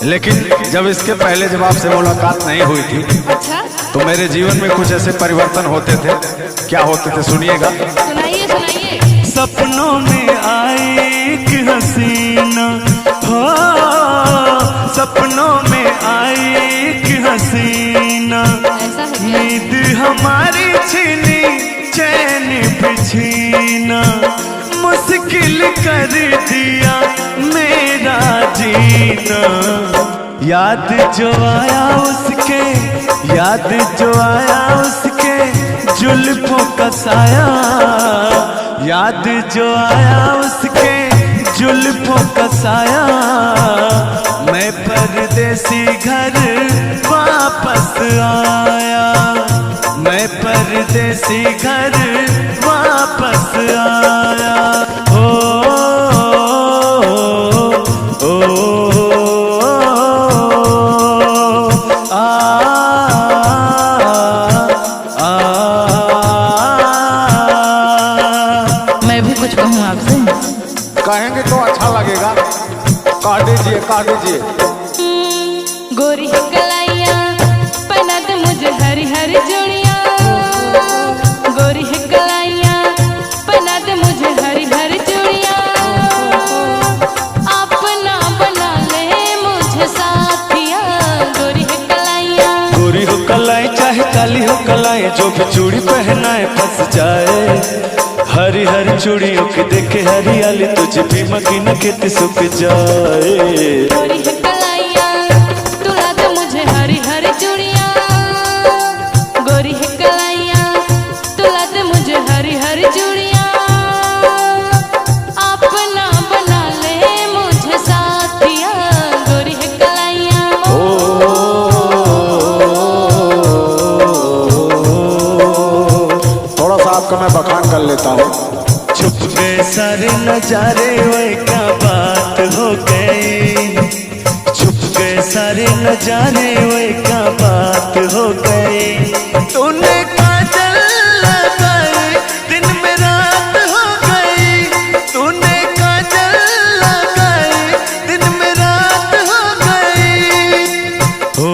लेकिन जब इसके पहले जब आपसे मुलाकात नहीं हुई थी अच्छा, तो मेरे जीवन में कुछ ऐसे परिवर्तन होते थे। क्या होते थे सुनिएगा। सुनाइए सुनाइए। सपनों में आई एक हसीना हो, सपनों में आई एक हसीना, ऐसा है क्या? नींद हमारी छीनी चैन बिछीना, मुश्किल कर दिया मेरा जीना। याद जो आया उसके, याद जो आया उसके जुल्फों का साया, याद जो आया उसके जुल्फों का साया, मैं परदेसी घर वापस आया, मैं परदेसी घर वापस आया। ओ, ओ, ओ, आ, आ, मैं भी कुछ कहूँ आपसे? कहेंगे तो अच्छा लगेगा। कह दीजिए, कह दीजिए। गोरी कलाइया पहना दे मुझे हरी हरी चूड़ियाँ, गोरी कलाइया पहना दे मुझे हरी हरी चूड़ियाँ, अपना बना ले मुझे साथिया। गोरी कलाइया, गोरी हो कलाई चाहे काली हो कलाई, जो भी चूड़ी पहनाए फंस जाए। हरी हरी चूड़ियों की देखे हरियाली, तुझे भी मकीन खेती सूख जाए। गोरी कलाइया तुला दे मुझे हरी हरी चूड़ियाँ, गोरी कलाइया तुला दे मुझे हरी हरी चूड़ियाँ, अपना बना ले मुझे साथिया। गोरी कलाइया थोड़ा सा आपका मैं बखान कर लेता हूँ। छुप गए सारे नजारे, वही क्या बात हो गई, छुप गए सारे नजारे, वही क्या बात हो गई। तूने काजल लगाई दिन में रात हो गई, तूने काजल लगाई दिन में रात हो गई। ओ,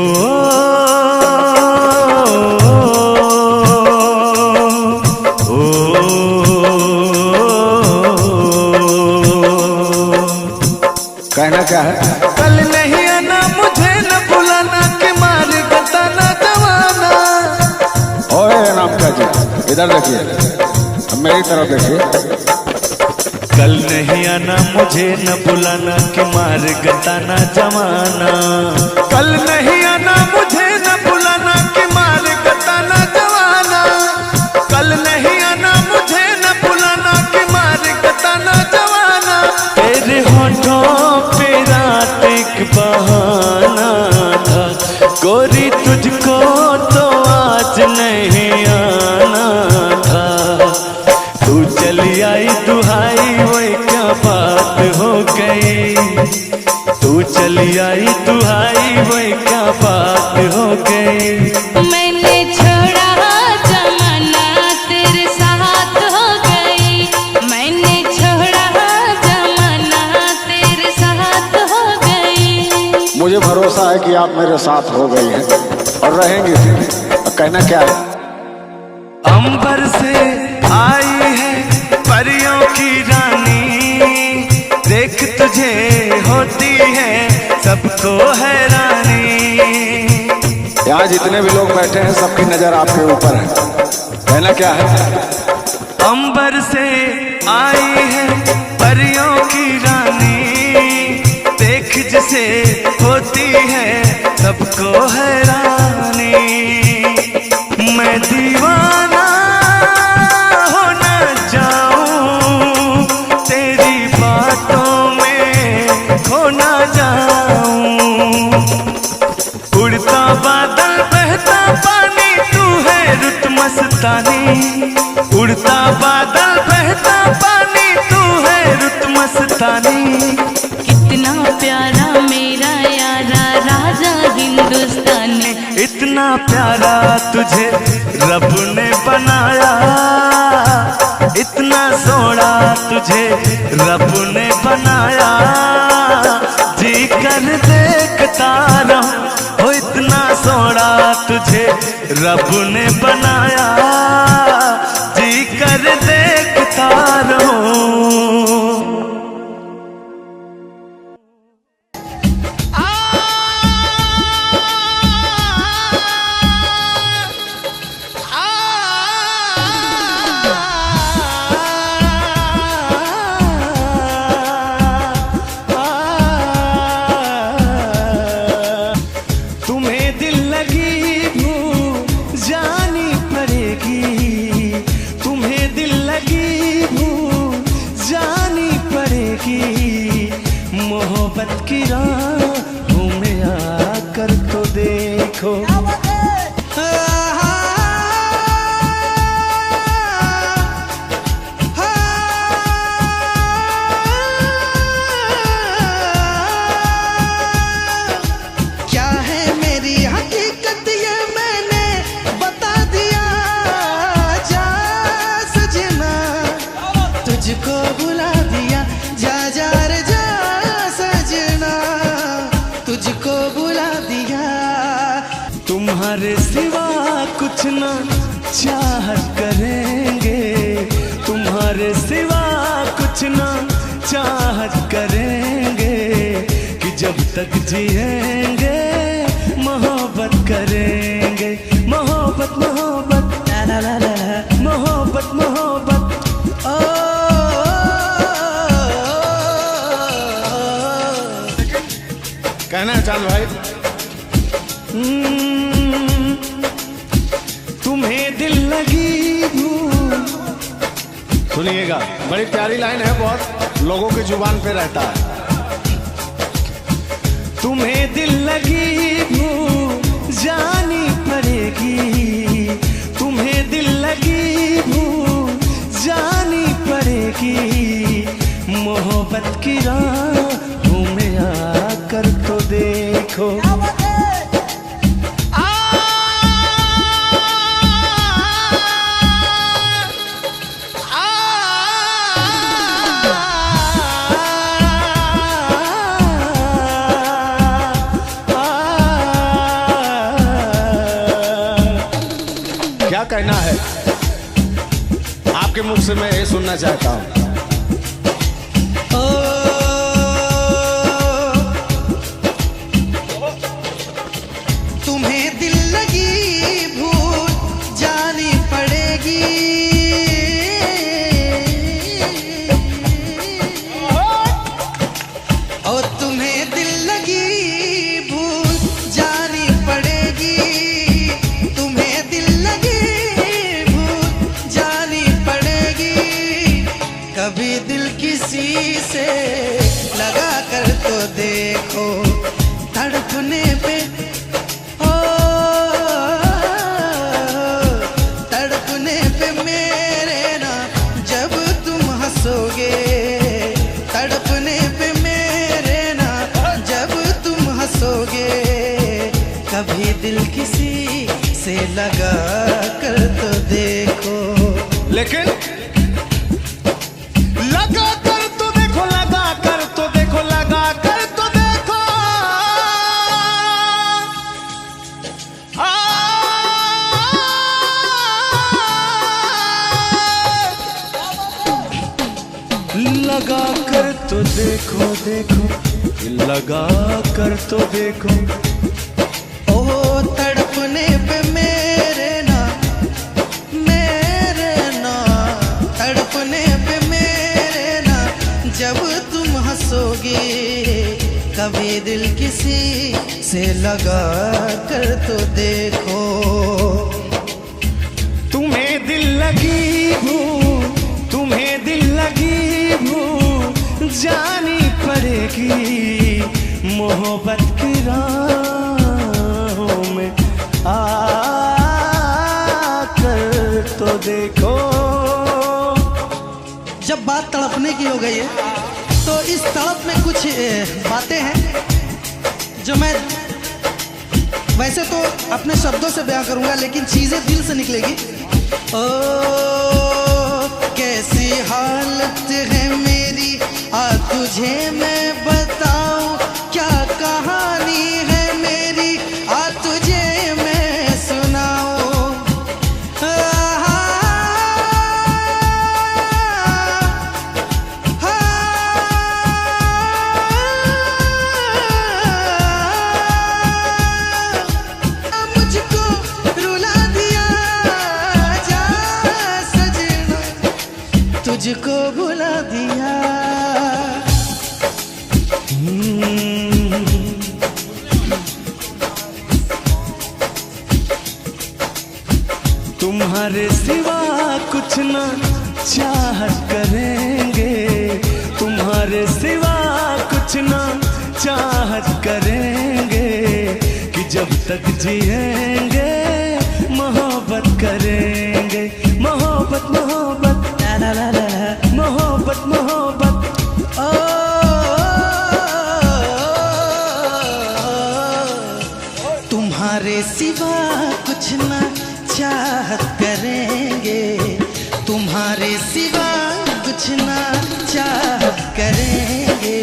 कहना क्या है? कल नहीं आना मुझे न बुलाना, कि मार बताना जवाना। ओए नाम क्या जी, इधर देखिए, मेरी तरफ देखिए। कल नहीं आना मुझे न बुलाना, कि मार गताना जवाना। कल नहीं आना मुझे न बुलाना, कि मार गताना जवाना। कल नहीं आना मुझे न बुलाना, कि मार गताना जवाना। तेरे होठों पे रात एक बहाना था, गोरी तुझको तो आज नहीं आना था। तू चली आई दुहाई, वही क्या बात हो गई, तू चली आई दुहाई, वही क्या बात हो गई। मैंने छोड़ा जमाना तेरे साथ हो गई, मैंने छोड़ा जमाना तेरे साथ हो गई। मुझे भरोसा है कि आप मेरे साथ हो गई हैं और रहेंगी भी। कहना क्या है? अंबर से आई है परियों की रानी, देख तुझे होती है सबको हैरानी। यहाँ जितने भी लोग बैठे हैं सबकी नजर आपके ऊपर है। कहना क्या है? अंबर से आई है परियों की रानी, देख जिसे होती है सबको हैरानी। मैं दीवाना हो न जाऊं, तेरी बातों में खो न जाऊं। उड़ता बादल बहता पानी, तू है रुत मस्तानी। उड़ता बादल बहता पानी, तू है रुत मस्तानी। कितना प्यारा मेरा यारा राजा हिंदुस्तानी, इतना प्यारा तुझे रब ने बनाया, इतना सोना तुझे रब ने बनाया। जी कर देख देखता रहूं, हो इतना सोना तुझे रब ने बनाया, जी कर देखता रहूं। मोहब्बत की राहों में आकर तो देखो, क्या है मेरी हकीकत ये मैंने बता दिया, जा सजना तुझको बुला दिया, जा जा रे जा सजना तुझको बुला दिया। तुम्हारे सिवा कुछ ना चाहत करेंगे, तुम्हारे सिवा कुछ ना चाहत करेंगे, कि जब तक जिएंगे मोहब्बत करेंगे, मोहब्बत मोहब्बत ला ला ला ला, मोहब्बत मोहब्बत। कहना है चांद भाई। तुम्हें दिल लगी भूल, सुनिएगा, बड़ी प्यारी लाइन है, बहुत लोगों की जुबान पे रहता है। तुम्हें दिल लगी भूल जानी पड़ेगी, तुम्हें दिल लगी भूल जानी पड़ेगी, मोहब्बत की राहों में आकर तो देखो। क्या कहना है आपके मुख से, मैं ये सुनना चाहता हूँ। तुम्हें दिल लगी भूल जानी पड़ेगी, और तुम्हें दिल लगी भूल जानी पड़ेगी, तुम्हें दिल लगी भूल जानी पड़ेगी, कभी दिल किसी से लगा कर तो देखो, तड़पने पे तड़पने पे मेरे ना जब तुम हंसोगे, तड़पने पे मेरे ना जब तुम हंसोगे, कभी दिल किसी से लगा कर तो देखो। लेकिन लगा कर तो देखो, लगा कर तो देखो, लगा कर तो देखो, लगा कर तो देखो देखो, लगा कर तो देखो, ओ तड़पने पे मेरे ना तड़पने पे मेरे ना जब तुम हंसोगे, कभी दिल किसी से लगा कर तो देखो। तुम्हें दिल लगी भूल, तुम्हें दिल लगी भूल जानी पड़ेगी, मोहब्बत की राहों में आकर तो देखो। जब बात तड़पने की हो गई है तो इस तड़प में कुछ बातें हैं जो मैं वैसे तो अपने शब्दों से बयां करूंगा, लेकिन चीजें दिल से निकलेगी। ओ कैसी हालत है मेरी, आ तुझे मैं बताऊं क्या कहानी है, बात करेंगे कि जब तक जिएंगे मोहब्बत करेंगे। मोहब्बत मोहब्बत ला ला ला ला, मोहब्बत मोहब्बत। ओ तुम्हारे सिवा कुछ ना चाहत करेंगे, तुम्हारे सिवा कुछ ना चाहत करेंगे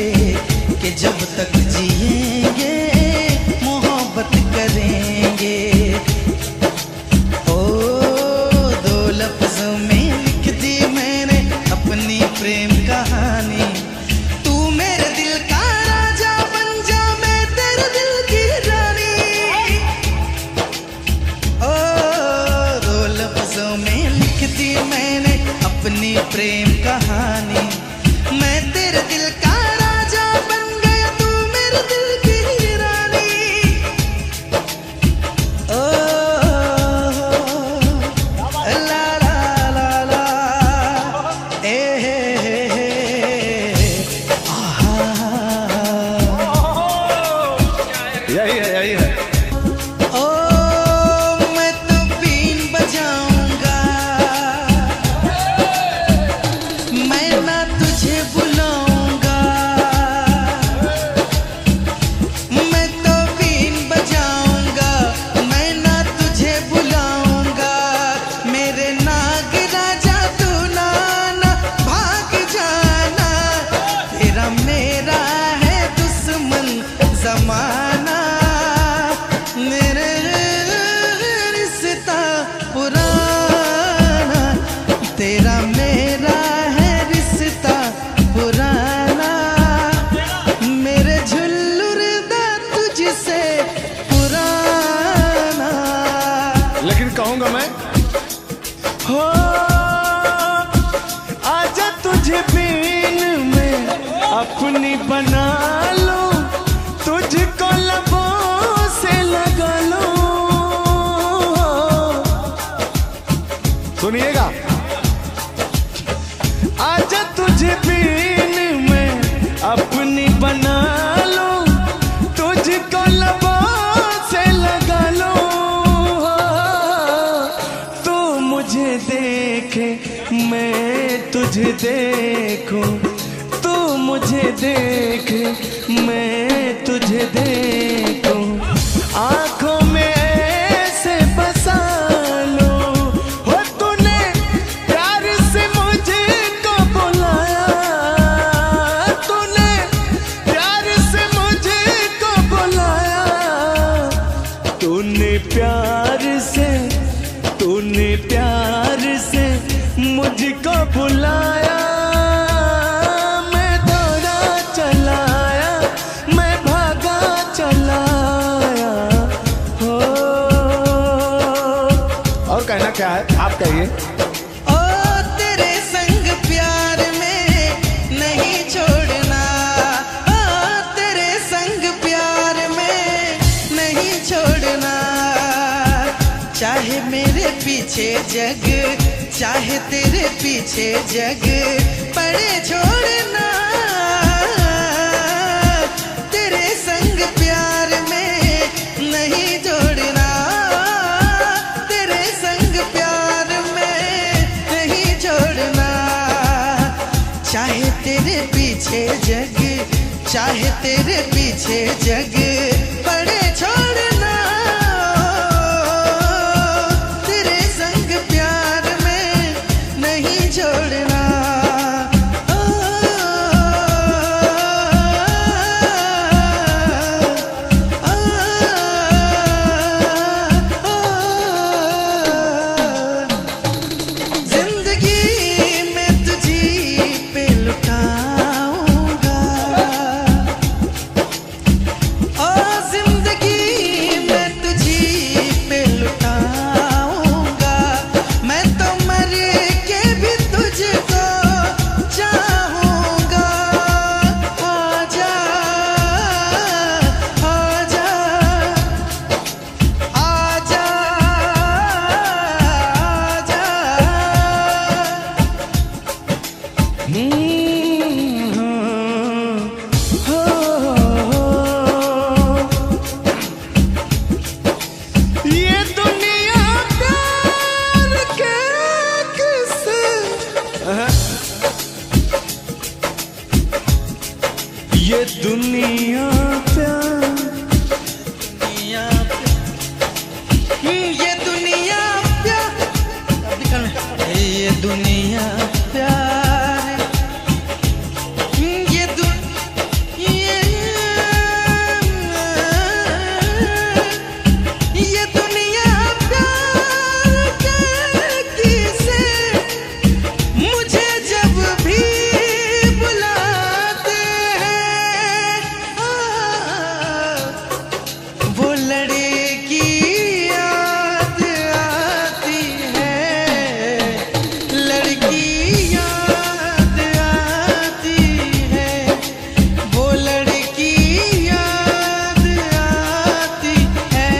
कि जब तक जिएंगे मोहब्बत करेंगे। ओ दो लफ्जों में लिख दी मैंने अपनी प्रेम कहानी, तू मेरे दिल का राजा बन जा, मैं तेरे दिल की रानी। ओ दो लफ्जों में लिख दी मैंने अपनी प्रेम कहानी, मैं तेरे दिल का राजा बन गया, तू मेरे दिल की रानी। ओ ला ला ला ला ए आहा। यही है यही है। ओ मैं तो बीन बजाऊंगा, मैं ना तुझे बुलाऊंगा, मैं तो बीन बजाऊंगा, मैं ना तुझे बुलाऊंगा। मेरे नाग राजा तू ना भाग जाना, तेरा मेरा है दुश्मन जमाना, मेरे रिश्ता पुराना, तेरा मेरा है रिश्ता पुराना, मेरे झुल्लुर दा तुझसे पुराना। लेकिन कहूंगा मैं हो आजा तुझे बीन में अपनी बना लो, तुझको लबों से लगा लो। सुनिएगा, आजा तुझे बीन में अपनी बना लो, तुझको लबों से लगा लो। तू मुझे देखे मैं तुझे देखूं, तू मुझे देखे मैं तुझे देखूं, आंखों में ऐसे बसा लो। हो तूने प्यार से मुझको बुलाया, तूने प्यार से मुझको बुलाया, तूने प्यार से मुझको बुलाया। मैं दौड़ा चलाया, मैं भागा चलाया। हो और कहना क्या है आप कहिए। ओ तेरे संग प्यार में नहीं छोड़ना, ओ तेरे संग प्यार में नहीं छोड़ना, चाहे मेरे पीछे जग, चाहे तेरे पीछे जग पड़े छोड़ना, तेरे संग प्यार में नहीं जोड़ना, तेरे संग प्यार में नहीं छोड़ना, चाहे तेरे पीछे जग, चाहे तेरे पीछे जग पड़े छोड़ना, तेरे संग प्यार में नहीं छोड़ना। ओ, जिंदगी में तुझी पे लुटाऊंगा, ओ दुनिया प्यार, ये दुनिया प्यार, ये दुनिया प्यार, ये दुनिया प्यार करती से मुझे जब भी बुलाते हैं, वो लड़की याद आती है, लड़की याद आती है, वो लड़की याद आती है,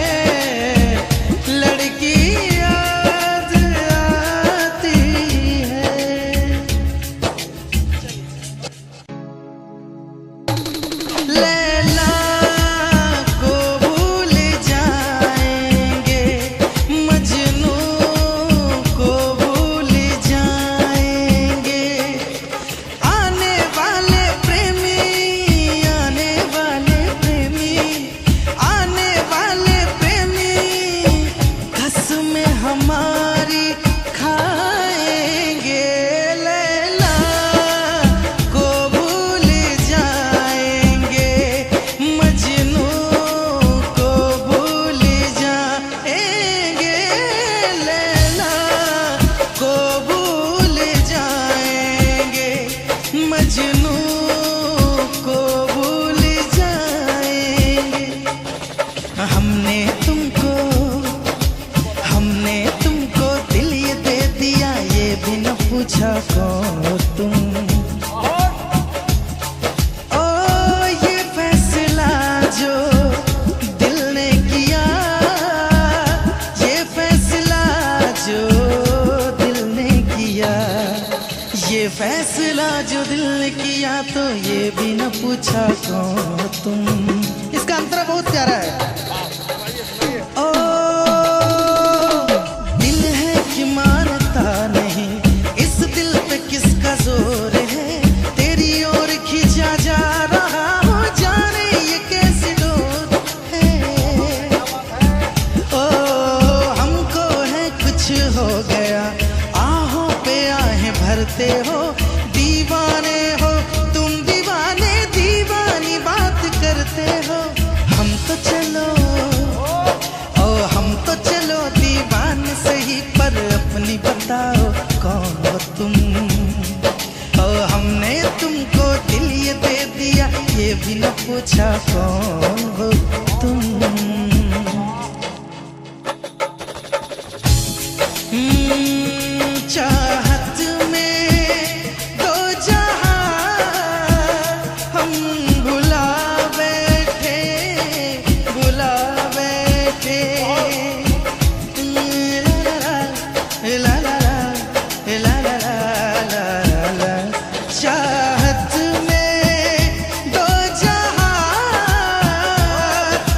लड़की याद आती है। लैला को भूल जाएंगे, मजनू को भूल जाएंगे, आने वाले प्रेमी, आने वाले प्रेमी, आने वाले प्रेमी कसमें हमारी खाएंगे। लैला को भूल जाएंगे, मजनू को भूल जाएंगे, लैला को भूल जाएंगे, मजनू को भूल जाएंगे। हमने तुमको दिल ये दे दिया, ये भी न पूछा कौन हो तुम। ओ ये फैसला जो दिल ने किया, ये फैसला जो दिल ने किया, ये फैसला जो दिल ने किया, तो ये भी न पूछा कौन हो तुम। इसका अंतरा बहुत प्यारा है। ओ दिल है कि मानता नहीं, इस दिल पे किसका जोर है, तेरी ओर खींचा जा रहा हो, जाने ये कैसी डोर है। ओ हमको है कुछ हो गया, आहों पे आहें भरते हो, दीवाने हो तुम, दीवाने दीवानी बात करते हो। हम तो चलो दीवान सही, पर अपनी बताओ कौन हो तुम। हमने तुमको दिल ये दे दिया, ये भी न पूछा कौन हो तुम। चाहत में दो जहां हम भुला बैठे, भुला बैठे। ला ला ला ला ला ला ला, चाहत में दो जहां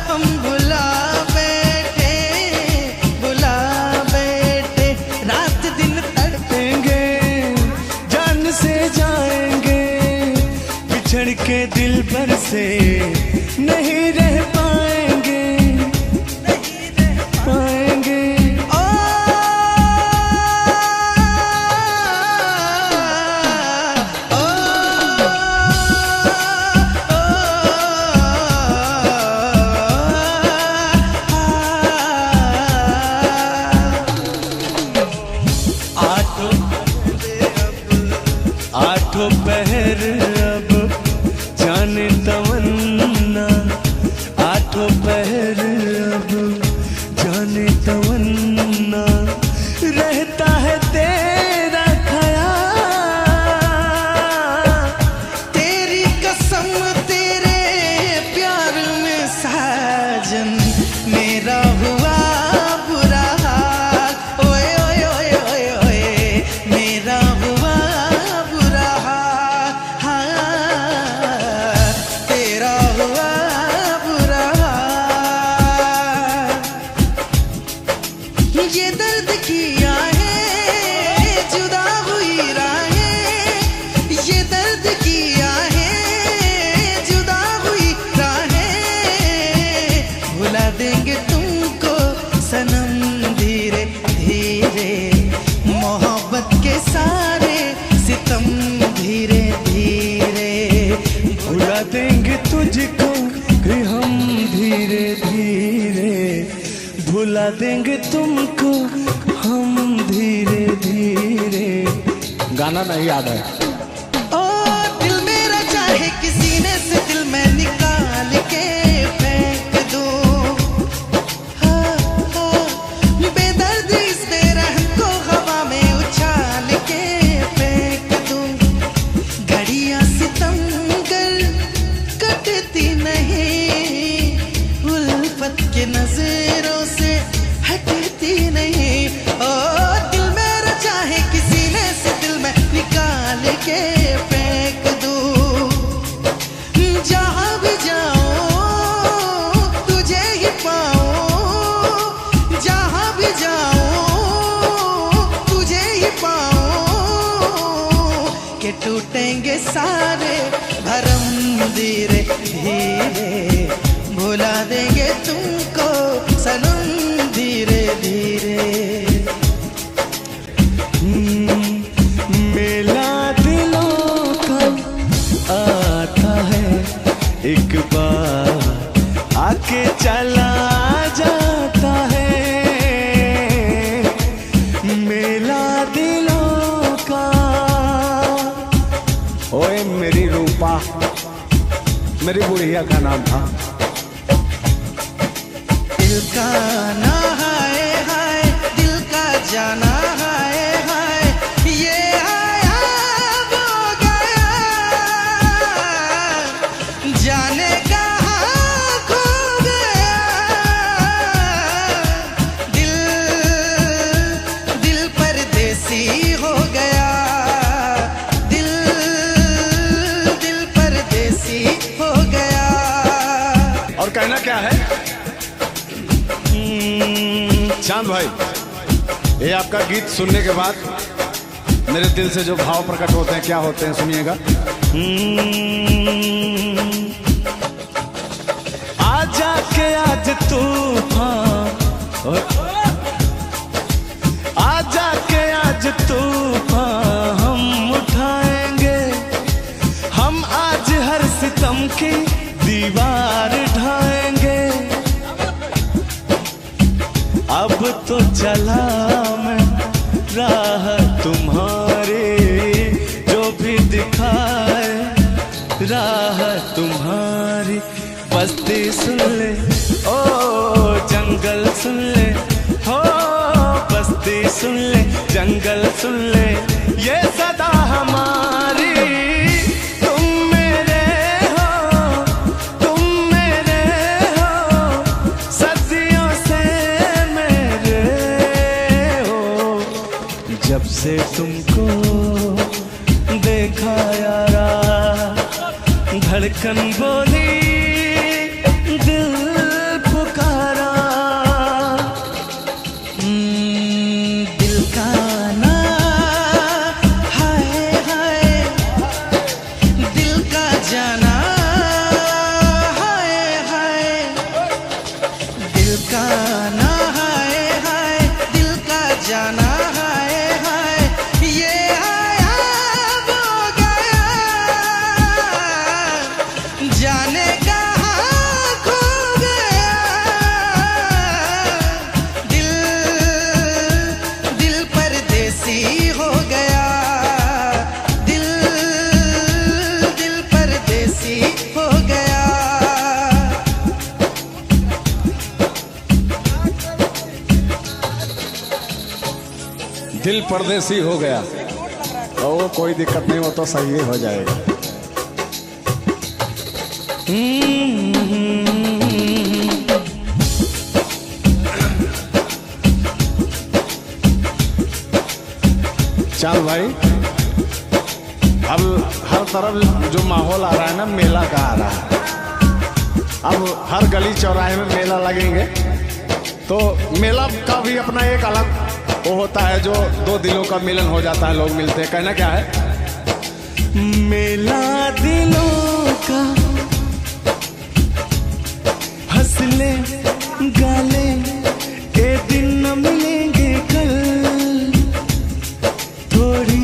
हम भुला बैठे, भुला बैठे। रात दिन तड़पेंगे, जान से जाएंगे, बिछड़ के दिल भर से नहीं रह पाएंगे, पाएंगे। आठों पहर अब जाने तमन्ना, आठों पहर अब जाने तमन्ना, रहता है तेरा ख्याल। तेरी कसम तेरे प्यार में साजन, मेरा हुआ बुरा हाल। ओए ओए ओए ओए ओए, मेरा हुआ बुरा हाल। सारे सितम धीरे धीरे भुला देंगे तुझको कि हम धीरे धीरे, भुला देंगे तुमको हम धीरे धीरे। गाना नहीं याद है। ओ दिल मेरा चाहे किसी ने से दिल में निकाल के फेंक दूं, हाँ, हाँ, बेदर्दी इस बेरहम को हवा में उछाल के फेंक दूं। घड़ियां सितमगर कटती नहीं, उल्फत के नजरों से हटती नहीं। ओ दिल मेरा चाहे किसी ने से दिल में निकाल के फेंक दूं, जहां भी जाऊं तुझे ही पाऊं, जहां भी जाऊं तुझे ही पाऊं, के टूटेंगे सारे भरम धीरे धीरे, भुला देंगे तुमको सनम धीरे धीरे। मेला दिलों का आता है एक बार, आके चला जाता है। मेला दिलों का। ओए मेरी रूपा, मेरी बुढ़िया का नाम था। दिल का ना हाय हाय, दिल का जाना हाय हाय, ये आया वो गया, जाने कहाँ खो गया। दिल दिल परदेसी हो गया, दिल दिल परदेसी हो गया। और कहना क्या है चांद भाई, ये आपका गीत सुनने के बाद मेरे दिल से जो भाव प्रकट होते हैं क्या होते हैं सुनिएगा। आजा के आज तूफान, आजा के आज तूफान हम उठाएंगे, हम आज हर सितम की दीवार ढाएंगे। अब तो चला मैं राह तुम्हारी, जो भी दिखाए राह तुम्हारी। बस्ती सुन ले ओ जंगल सुन ले, हो बस्ती सुन ले जंगल सुन ले, ये सदा हमारी। तुम मेरे हो, तुम मेरे हो, सदियों से मेरे हो। जब से तुमको देखा यारा, धड़कन बोली दिल पुकारा। दिल का ना हाय हाय, दिल का जाना हाय हाय, दिल का ना हाय हाय, दिल का जाना हाय हाय, ये आया वो गया, जाने कहाँ खो गया। दिल दिल परदेसी हो गया, दिल दिल परदेसी हो गया। दिल परदेसी हो गया, ओ कोई दिक्कत नहीं, वो तो सही हो जाएगा। चांद भाई, अब हर तरफ जो माहौल आ रहा है ना, मेला का आ रहा है। अब हर गली चौराहे में मेला लगेंगे, तो मेला का भी अपना एक अलग वो होता है, जो दो दिलों का मिलन हो जाता है, लोग मिलते हैं। कहना क्या है? मेला दिलों का, हंसले गाले ये दिन न मिलेंगे कल, थोड़ी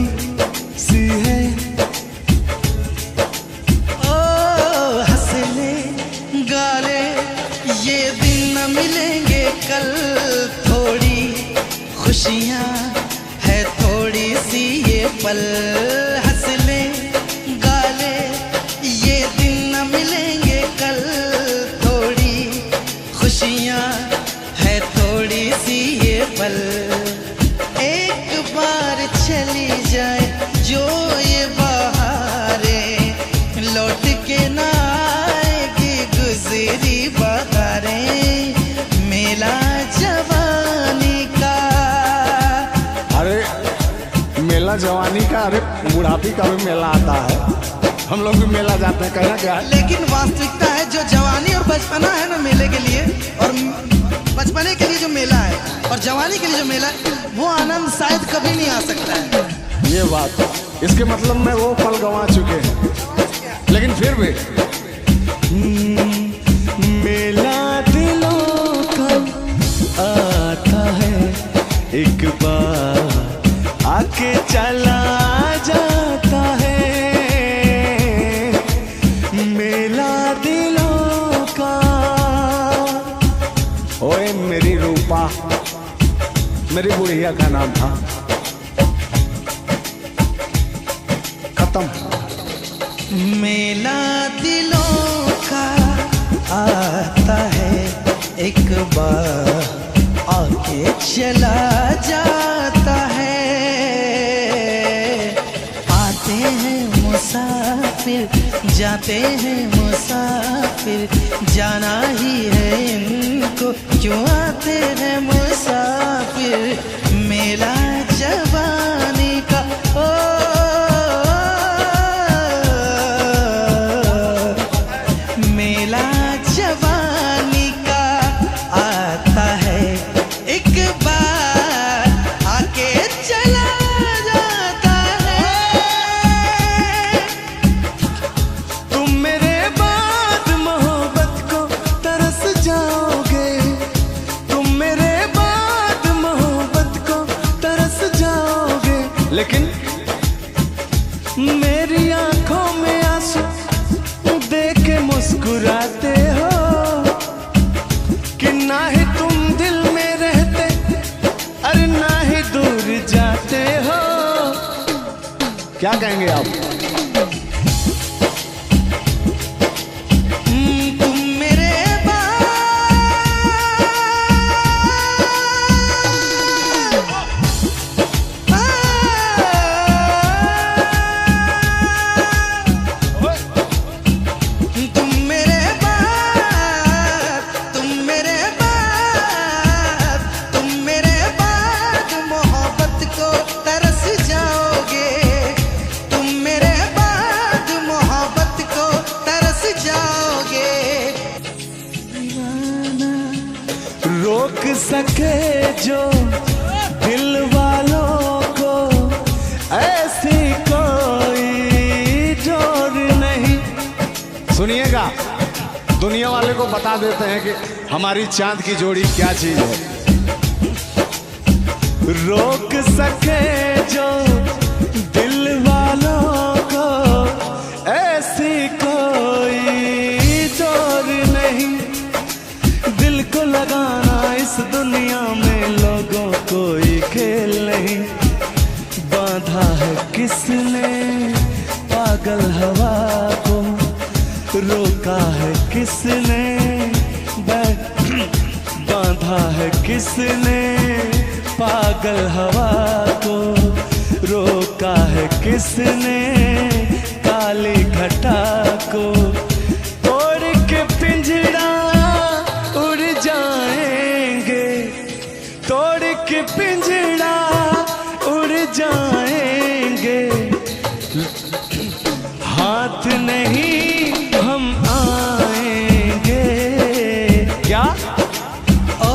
कल, थोड़ी खुशियाँ है थोड़ी सी ये पल, हंस ले गा ले ये दिन न मिलेंगे कल, थोड़ी खुशियाँ है थोड़ी सी ये पल, एक बार चली जाए जो ये बहारें, लौट के ना आएगी गुजरी बहारें, मेला जवानी का। अरे मेला जवानी का, अरे बुढ़ापी का भी मेला आता है, हम लोग भी मेला जाते हैं, कहना क्या है। लेकिन वास्तविकता है जो जवानी और बचपना है ना मेले के लिए, और बचपने के लिए जो मेला है और जवानी के लिए जो मेला है, वो आनंद शायद कभी नहीं आ सकता है। ये बात, इसके मतलब में वो पल गंवा चुके हैं, लेकिन फिर भी मेला दिलों का आता है, एक बार आके चला जाता है, मेला दिलों का। ओए मेरी रूपा, मेरी बुढ़िया का नाम था, खत्म। मेला दिलों का आता है, एक बार आके चला जाता है, आते हैं मुसाफिर जाते हैं मुसाफिर, जाना ही है इनको क्यों आते हैं मुसाफिर, मेला जवानी का। ओ मेला जवानी का आता है, एक बार आके चला जाता है। तुम मेरे बाद मोहब्बत को तरस जाओगे, तुम मेरे बाद मोहब्बत को तरस जाओगे, लेकिन मेरी आंखों में आंसू देख के मुस्कुराते हो, कि ना ही तुम दिल में रहते, अरे ना ही दूर जाते हो। क्या कहेंगे आप। तुम मेरे तुम मेरे बाद मोहब्बत को तरस जाओगे, तुम मेरे बाद मोहब्बत को तरस जाओगे। रोक सके जो दिल वालों को ऐसी कोई जोर नहीं। सुनिएगा, दुनिया वाले को बता देते हैं कि हमारी चांद की जोड़ी क्या चीज है। रोक सके जो दिल वालों को ऐसी कोई जोर नहीं, दिल को लगाना इस दुनिया में लोगों कोई खेल नहीं, बांधा है किसने पागल हवा को, रोका है किसने बांधा है किसने पागल हवा को, रोका है किसने काली घटा को, तोड़ के पिंजरा उड़ जाएंगे, तोड़ के पिंजरा उड़ जाएंगे, हाथ नहीं हम आएंगे। क्या ओ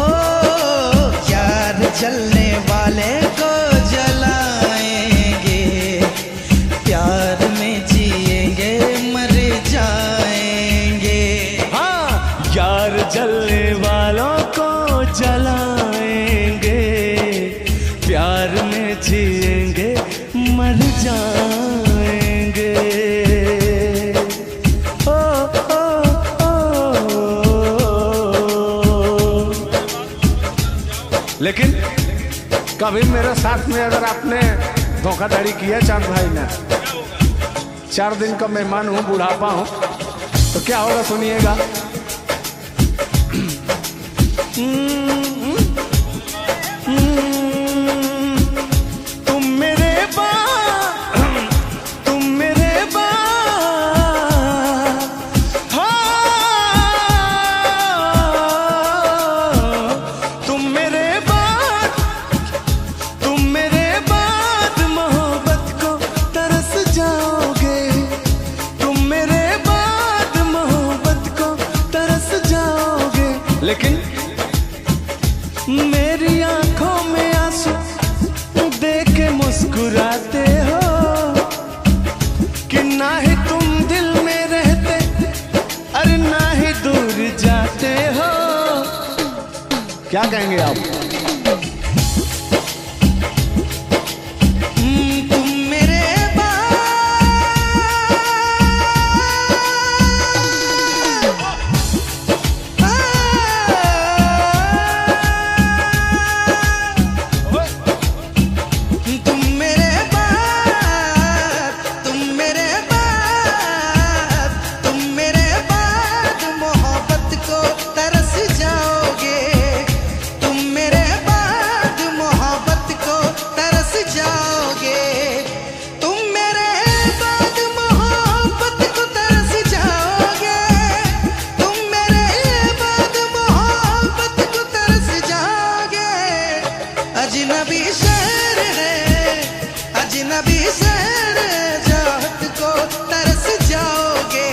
यार जलने वाले को जलाएंगे, प्यार में जिएंगे मर जाएंगे। लेकिन कभी मेरे साथ में अगर आपने धोखाधड़ी किया चांद भाई ने, 4 दिन का मेहमान हूँ, बुढ़ापा हूँ, तो क्या होगा सुनिएगा। लेकिन मेरी आंखों में आंसू देख के मुस्कुराते हो कि ना ही तुम दिल में रहते, अरे ना ही दूर जाते हो। क्या कहेंगे आप? अजनबी शहर है, अजनबी शहर चाहत को तरस जाओगे।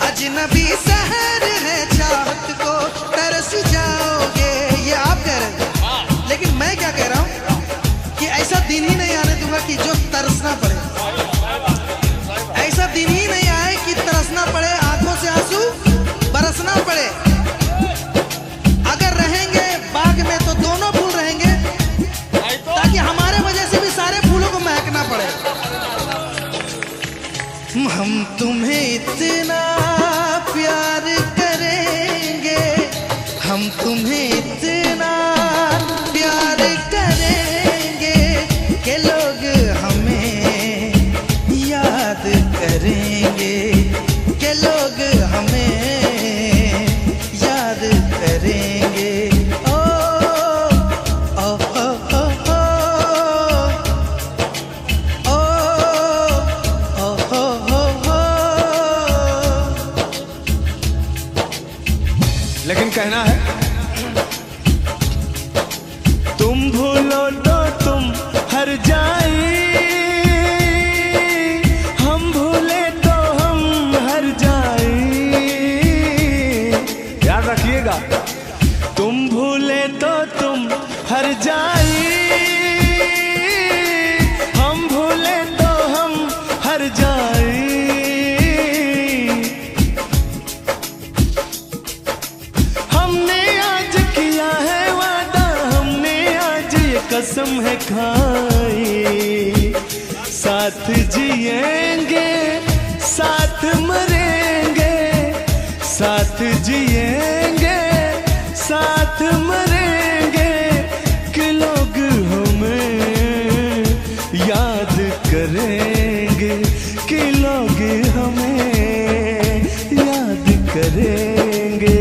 अजनबी शहर है, चाहत को तरस जाओगे। ये आप कह रहे हैं, लेकिन मैं क्या कह रहा हूँ कि ऐसा दिन ही नहीं आने दूंगा कि जो तरसना पड़े। ऐसा दिन ही नहीं आए कि तरसना पड़े, आंखों से आंसू बरसना पड़े। अगर रहेंगे बाग में तो दोनों फूल रहेंगे, ताकि हमारे वजह से भी सारे फूलों को महकना पड़े। हम तुम्हें इतना प्यार करेंगे, हम तुम्हें इतना प्यार करेंगे कि लोग हमें याद करेंगे, कि लोग हमें याद करेंगे। लेकिन कहना है, तुम भूलो तो तुम हर जाए, हम भूले तो हम हर जाए। याद रखिएगा, तुम भूले तो तुम हर जाए, हम भूले तो हम हर जाए। हमने आज किया है वादा, हमने आज ये कसम है खाई, साथ जिएंगे साथ मरेंगे, साथ जिएंगे साथ मरेंगे, कि लोग हमें याद करेंगे, कि लोग हमें याद करेंगे।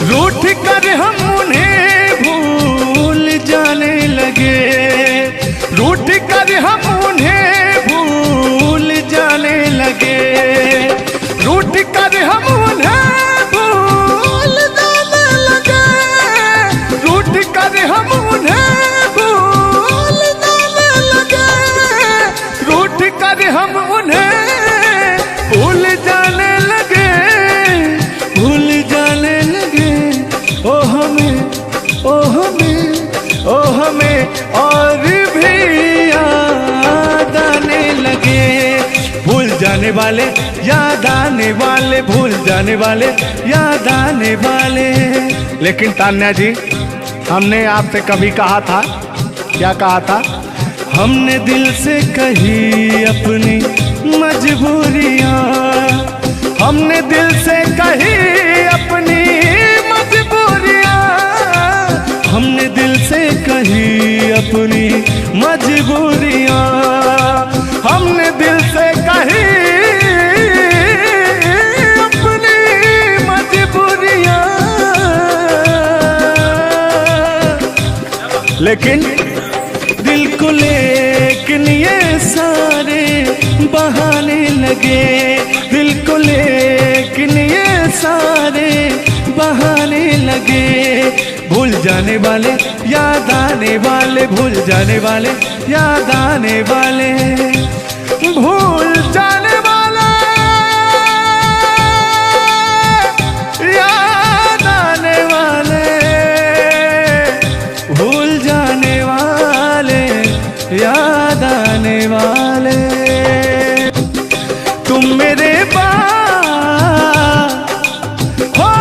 रूठ कर हम उन्हें भूल जाने लगे, रूठ कर हम उन्हें भूल जाने लगे, रूठ कर हम उन्हें भूल जाने लगे, रूठ कर हम उन्हें भूल जाने लगे, रूठ कर हम उन्हें भूल जाने लगे, भूल जाने लगे। ओ हमें, ओ हमें, ओ हमें और भी याद आने लगे। भूल जाने वाले याद आने वाले, भूल जाने वाले याद आने वाले। लेकिन तान्या जी, हमने आपसे कभी कहा था, क्या कहा था? हमने दिल से कही अपनी मजबूरियां, हमने दिल से कही अपनी मजबूरियां, हमने दिल से कही अपनी मजबूरियां, हमने दिल से कही अपनी मजबूरियां। लेकिन दिल को लेकिन ये सारे बहाने लगे, दिल को लेकिन ये सारे बहाने लगे। भूल जाने वाले याद आने वाले, भूल जाने वाले याद आने वाले, भूल जाने वाले याद आने वाले, भूल जाने वाले याद आने वाले। तुम मेरे हो,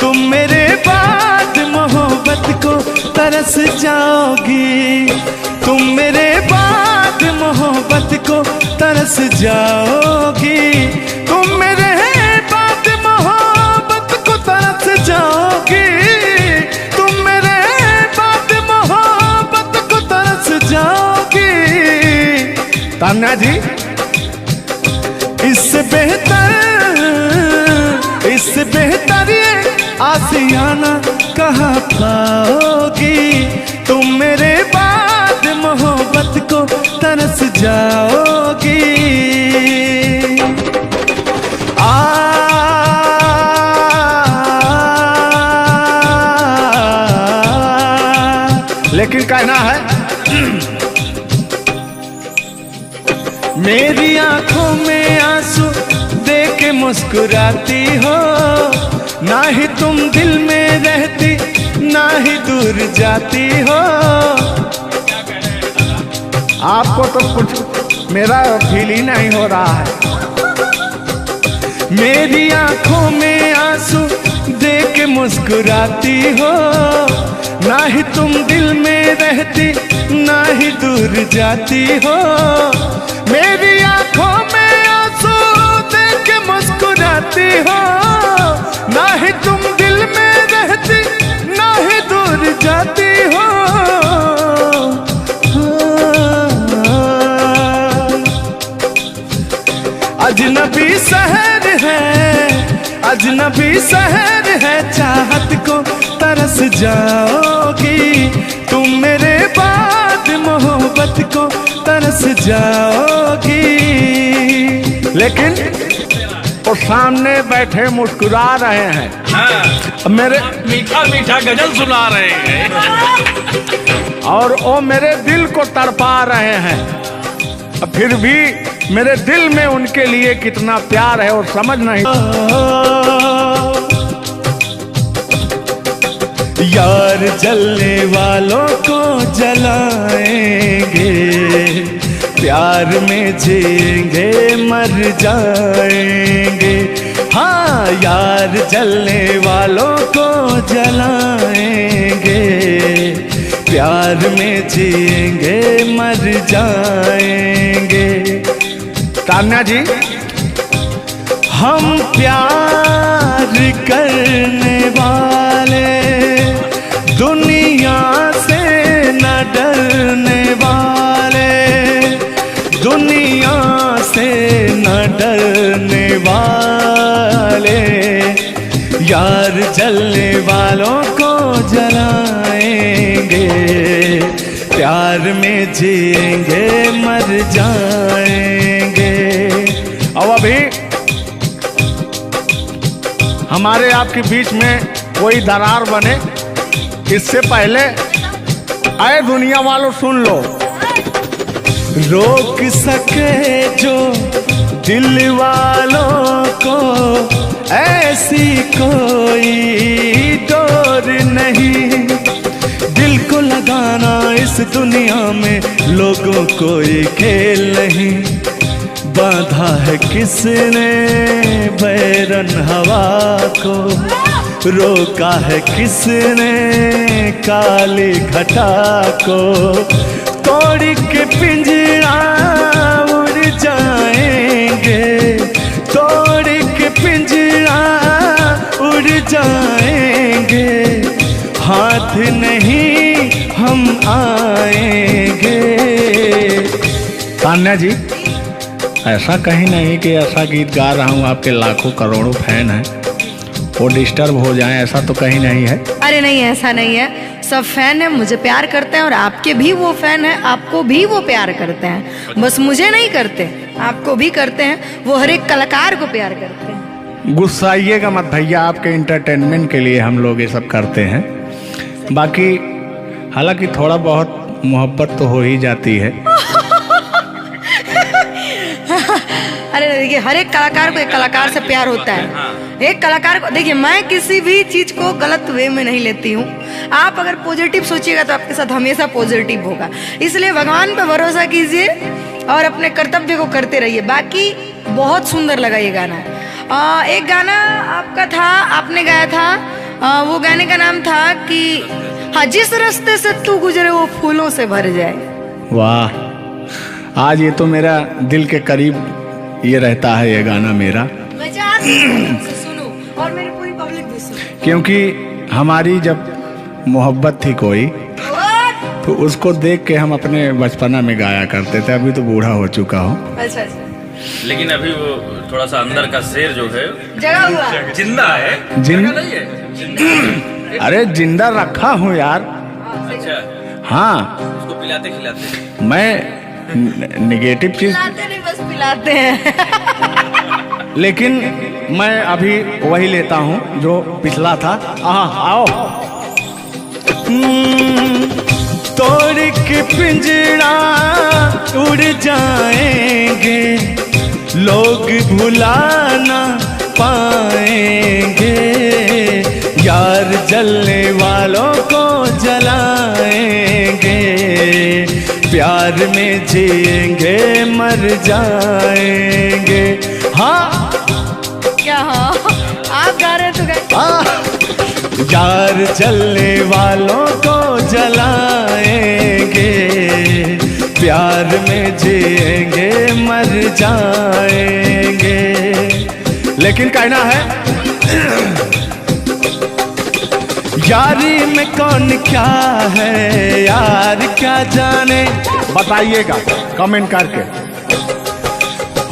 तुम मेरे बाद मोहब्बत को तरस जाओगी, तुम मेरे बाद मोहब्बत को तरस जाओगी, तुम मेरे बाद मोहब्बत को तरस जाओगी, तुम मेरे बाद मोहब्बत को तरस जाओगी। तान्या जी, इससे बेहतर ये आसियाना कहाँ पाओगी, तुम मेरे बाद मोहब्बत को तरस जाओगी। लेकिन कहना है मेरी आंखों में आंसू देख के मुस्कुराती हो, ना ही तुम दिल में रहती ना ही दूर जाती हो। आपको तो कुछ मेरा फील ही नहीं हो रहा है। मेरी आंखों में आंसू देख के मुस्कुराती हो, ना ही तुम दिल में रहती ना ही दूर जाती हो। मेरी आंखों में आंसू देख के मुस्कुराती हो, ना ही तुम दिल में रहती ना ही दूर जाती हो। अजनबी शहर है, अजनबी शहर है, चाहत को तरस जाओगी, तुम मेरे बाद मोहब्बत को तरस जाओगी। लेकिन वो सामने बैठे मुस्कुरा रहे हैं, हाँ, मेरे मीठा मीठा गजल सुना रहे हैं और वो मेरे दिल को तड़पा रहे हैं। फिर भी मेरे दिल में उनके लिए कितना प्यार है और समझ नहीं। यार जलने वालों को जलाएंगे, प्यार में जिएंगे मर जाएंगे। हाँ, यार जलने वालों को जलाएंगे, प्यार में जिएंगे मर जाएंगे। तान्या जी, हम प्यार करने वाले दुनिया से न डरने वाले, दुनिया से न डरने वाले, यार जलने वालों को जलाएंगे, प्यार में जिएंगे मर जाएंगे। और अभी हमारे आपके बीच में कोई दरार बने इससे पहले आए दुनिया वालों सुन लो। रोक सके जो दिल वालों को ऐसी कोई डोर नहीं, दिल को लगाना इस दुनिया में लोगों कोई खेल नहीं। बांधा है किसने बैरन हवा को, रोका है किसने काली घटा को, तोड़ के पिंजरा उड़ जाएंगे, तोड़ के पिंजरा उड़ जाएंगे, हाथ नहीं हम आएंगे। तान्या जी, ऐसा कहीं नहीं कि ऐसा गीत गा रहा हूँ आपके लाखों करोड़ों फैन हैं वो डिस्टर्ब हो जाएं, ऐसा तो कहीं नहीं है। अरे नहीं, ऐसा नहीं है। सब फैन है, मुझे प्यार करते हैं और आपके भी वो फैन है, आपको भी वो प्यार करते हैं। बस मुझे नहीं करते, आपको भी करते हैं। वो हर एक कलाकार को प्यार करते हैं। गुस्साइएगा मत भैया, आपके इंटरटेनमेंट के लिए हम लोग ये सब करते हैं। बाकी हालांकि थोड़ा बहुत मोहब्बत तो हो ही जाती है। अरे देखिए, हर एक कलाकार को एक कलाकार से प्यार होता है। एक कलाकार को देखिए, मैं किसी भी चीज को गलत वे में नहीं लेती हूँ। आप अगर पॉजिटिव सोचिएगा तो आपके साथ हमेशा पॉजिटिव होगा। इसलिए भगवान पे भरोसा कीजिए और अपने कर्तव्य को करते रहिए। बाकी बहुत सुंदर लगा ये गाना। एक गाना आपका था, आपने गाया था, वो गाने का नाम था कि हाँ, जिस रास्ते से तू गुजरे वो फूलों से भर जाए। वाह, आज ये तो मेरा दिल के करीब ये रहता है ये गाना मेरा, मैं चाहती हूँ से सुनो और मेरी पूरी पब्लिक भी सुने। क्योंकि हमारी जब मोहब्बत थी कोई तो उसको देख के हम अपने बचपना में गाया करते थे। अभी तो बूढ़ा हो चुका हूँ। अच्छा, लेकिन अभी वो थोड़ा सा अंदर का शेर जो है जगा हुआ जिंदा है। जिन- नहीं है जिंदा। अरे जिंदा रखा हूँ यार। अच्छा, हाँ, उसको पिलाते खिलाते। मैं निगेटिव चीज, पिलाते नहीं, बस पिलाते हैं। लेकिन मैं अभी वही लेता हूँ जो पिछला था। आओ। तोड़ के पिंजरा उड़ जाएंगे, लोग भुला ना पाएंगे, यार जलने वालों को जलाएंगे, प्यार में जिएंगे मर जाएंगे। हाँ क्या? हाँ, आप गा रहे तो गाइए। यार जलने वालों को जलाएंगे, प्यार में जिएंगे मर जाएंगे। लेकिन कहना है यारी में कौन क्या है यार क्या जाने, बताइएगा कमेंट करके।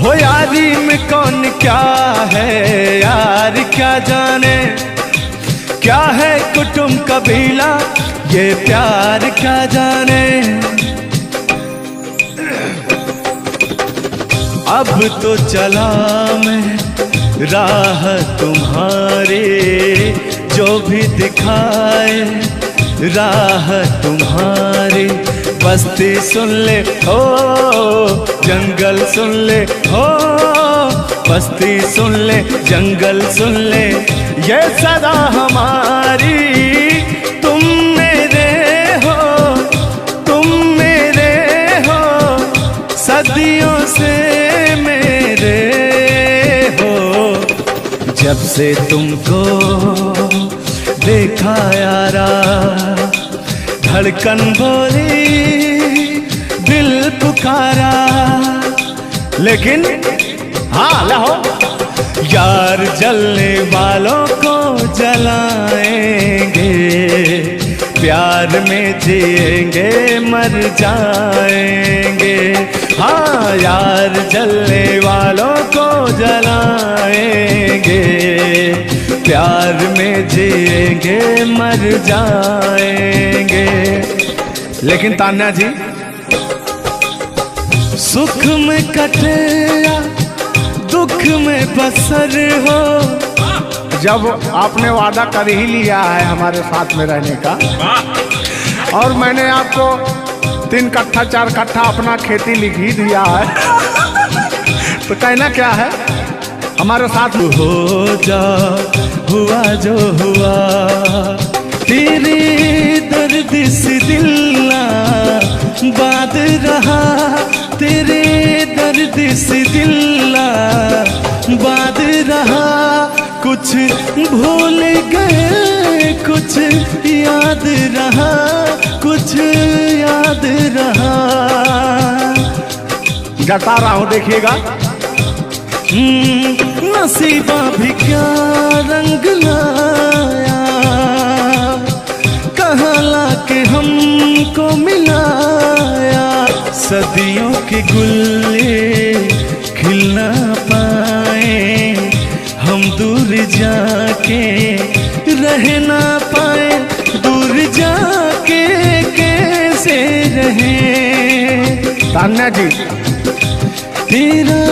हो यारी में कौन क्या है यार क्या जाने, क्या है कुटुंब कबीला ये प्यार क्या जाने। अब तो चला मैं राह तुम्हारे, जो भी दिखाए राह तुम्हारे, बस्ती सुन ले हो जंगल सुन ले हो, बस्ती सुन ले जंगल सुन ले, ये सदा हमारी। तुम मेरे हो, तुम मेरे हो, सदियों से मेरे हो, जब से तुमको देखा यारा, धड़कन बोली दिल पुकारा। लेकिन हाँ लहो, यार जलने वालों को जलाएंगे, प्यार में जिएंगे मर जाएंगे। हाँ, यार जलने वालों को जलाएंगे, प्यार में जिएंगे मर जाएंगे। लेकिन तान्या जी, सुख में कटे या दुख में बसर हो, जब आपने वादा कर ही लिया है हमारे साथ में रहने का, और मैंने आपको 3 कट्ठा 4 कट्ठा अपना खेती लिख ही दिया है तो कहना क्या है, हमारे साथ हो जा हुआ जो हुआ, तेरे दर्द से दिल ना बात रहा, तेरे दर्द से दिल ना बात रहा, कुछ भूल गए, कुछ याद रहा, कुछ याद रहा। जता रहा हूँ, देखिएगा। नसीबा भी क्या रंग लाया, कहाँ लाके हमको मिलाया। सदियों के गुल्ले खिल ना पाए, हम दूर जाके रह ना पाए, दूर जाके कैसे रहे। तान्या जी, तेरा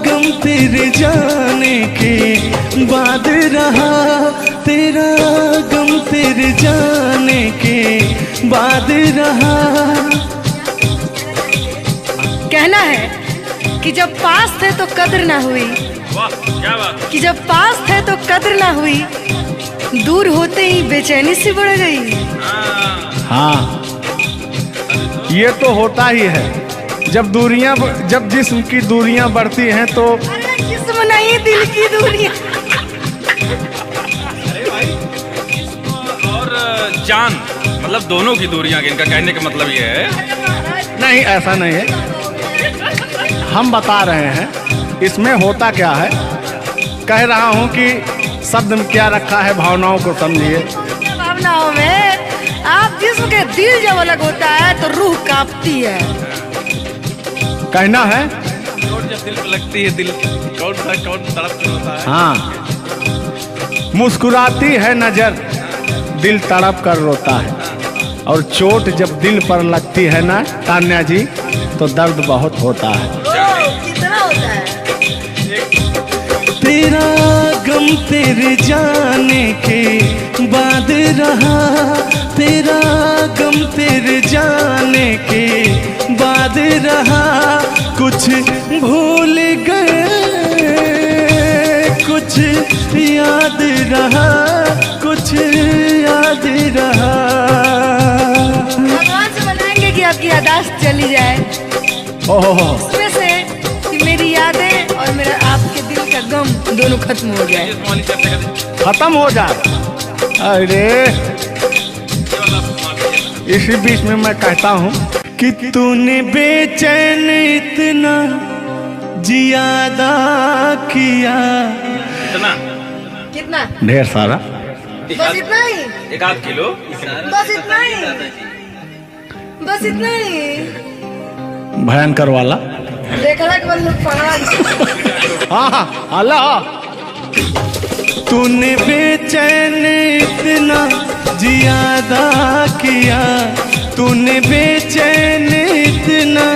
गम तेरे जाने के बाद रहा, तेरा गम तेरे जाने के बाद रहा। कहना है कि जब पास थे तो कद्र ना हुई, वाह क्या बात। कि जब पास थे तो कद्र ना हुई, दूर होते ही बेचैनी सी बढ़ गई। हाँ, ये तो होता ही है। जब जिस्म की दूरियां बढ़ती हैं तो अरे जिस्म नहीं, दिल की दूरियां। अरे भाई, जिस्म और जान मतलब दोनों की दूरियां, इनका कहने का मतलब ये है। नहीं, ऐसा नहीं है। हम बता रहे हैं इसमें होता क्या है। कह रहा हूं कि शब्द में क्या रखा है, भावनाओं को समझिए। भावनाओं में आप जिस्म के दिल जब अलग होता है तो रूह कांपती है। कहना है चोट जब दिल पे लगती है, दिल कौन तड़प होता है। हाँ, मुस्कुराती है नजर, दिल तड़प कर रोता है। और चोट जब दिल पर लगती है ना तान्या जी, तो दर्द बहुत होता है। कितना होता है। तेरा गम तेरे जाने के बाद रहा, तेरा गम तेरे जाने के बाद रहा। कुछ भूल गए, कुछ याद रहा, कुछ याद रहा। भगवान से मनाएंगे कि आपकी यादाश्त चली जाए, ओहो, उसमें से कि मेरी यादें और मेरा आपके दिल का गम दोनों खत्म हो जाए। जिस्म वाली चर्चा करते खत्म हो जाए। अरे इसी बीच में मैं कहता हूँ कि तूने बेचैन इतना जियादा किया। इतना कितना? ढेर सारा। बस इतना ही, 1 किलो। बस इतना ही, बस इतना ही। भयंकर वाला। देखला के बाद लोग पहाड़। हाँ, अल्लाह। तूने बेचैन इतना जियादा किया, तूने बेचैन इतना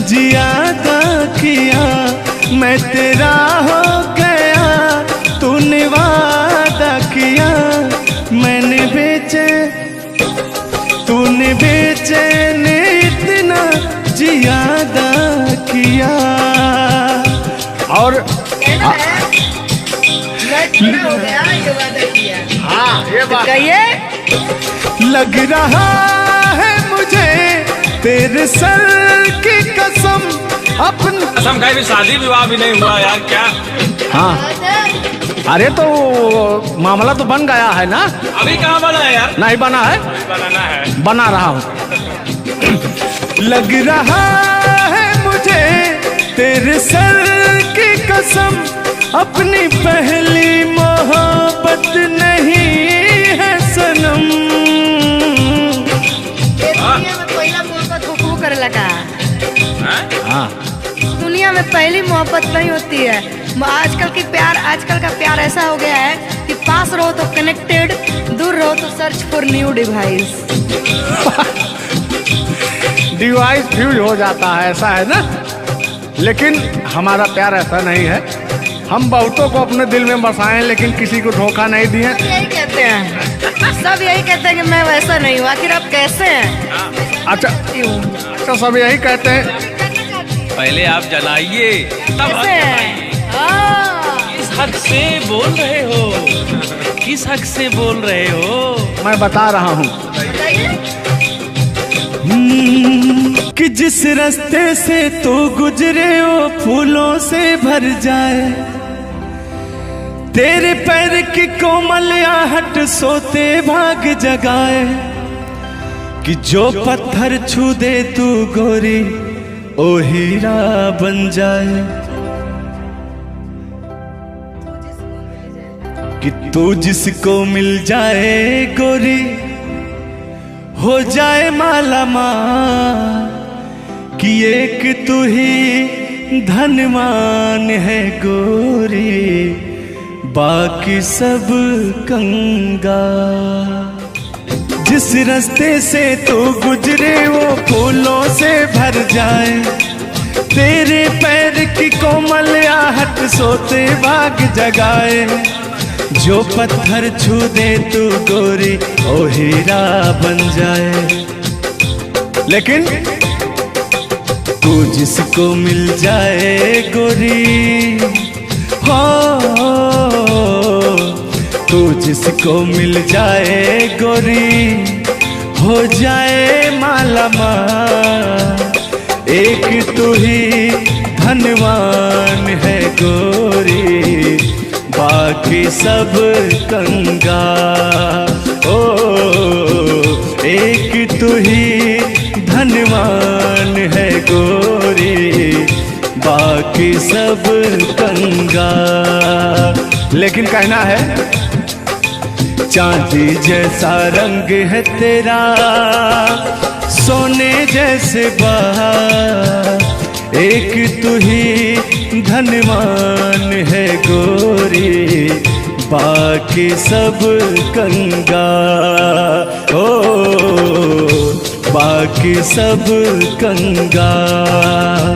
जियादा किया। मैं तेरा हो गया, तूने वादा किया। मैंने तूने बेचैन इतना जियादा किया। और कहना है मैं तेरा हो गया, ये वादा किया। हाँ, ये बात कहिए। लग रहा है मुझे तेरे सर की कसम, अपनी कसम खाई भी शादी विवाह भी नहीं हुआ यार, क्या हाँ। अरे तो मामला तो बन गया है ना। अभी कहाँ बना है यार। नहीं बना है, बनाना है। बना रहा हूँ। लग रहा है मुझे तेरे सर की कसम, अपनी पहली मोहब्बत नहीं है सनम। दुनिया में पहला मोहब्बत हुकू करे लगा। हाँ, दुनिया में पहली मोहब्बत नहीं होती है। आजकल का प्यार ऐसा हो गया है कि पास रहो तो कनेक्टेड, दूर रहो तो search for new device. Device fuse हो जाता है, ऐसा है ना। लेकिन हमारा प्यार ऐसा नहीं है। हम बहुतों को अपने दिल में बसाए, लेकिन किसी को धोखा नहीं दिए। यही कहते हैं, सब यही कहते हैं कि मैं वैसा नहीं हूँ। आखिर आप कैसे हैं? अच्छा, सब यही कहते हैं। पहले आप जलाइए तब कैसे हैं? किस हक से बोल रहे हो, किस हक से बोल रहे हो। मैं बता रहा हूँ कि जिस रास्ते से तो गुजरे वो फूलों से भर जाए, तेरे पैर की कोमल आहट सोते भाग जगाए, कि जो पत्थर छू दे तू गोरी ओ हीरा बन जाए। कि तू जिसको मिल जाए गोरी हो जाए माला माल, कि एक तू ही धनवान है गोरी बाकी सब कंगाल। जिस रास्ते से तू गुजरे वो फूलों से भर जाए, तेरे पैर की कोमल आहट सोते भाग जगाए। जो पत्थर छू दे तू गोरी ओ हीरा बन जाए। लेकिन तू जिसको मिल जाए गोरी हो, तू जिसको मिल जाए गोरी हो जाए माला माल, एक तू ही धनवान है गोरी बाकी सब कंगाल। ओ एक तू ही धनवान है गोरी बाकी सब कंगाल। लेकिन कहना है चांदी जैसा रंग है तेरा सोने जैसे बहार, एक तू ही धनवान है गोरी बाकी सब कंगाल। ओ बाकी सब कंगाल।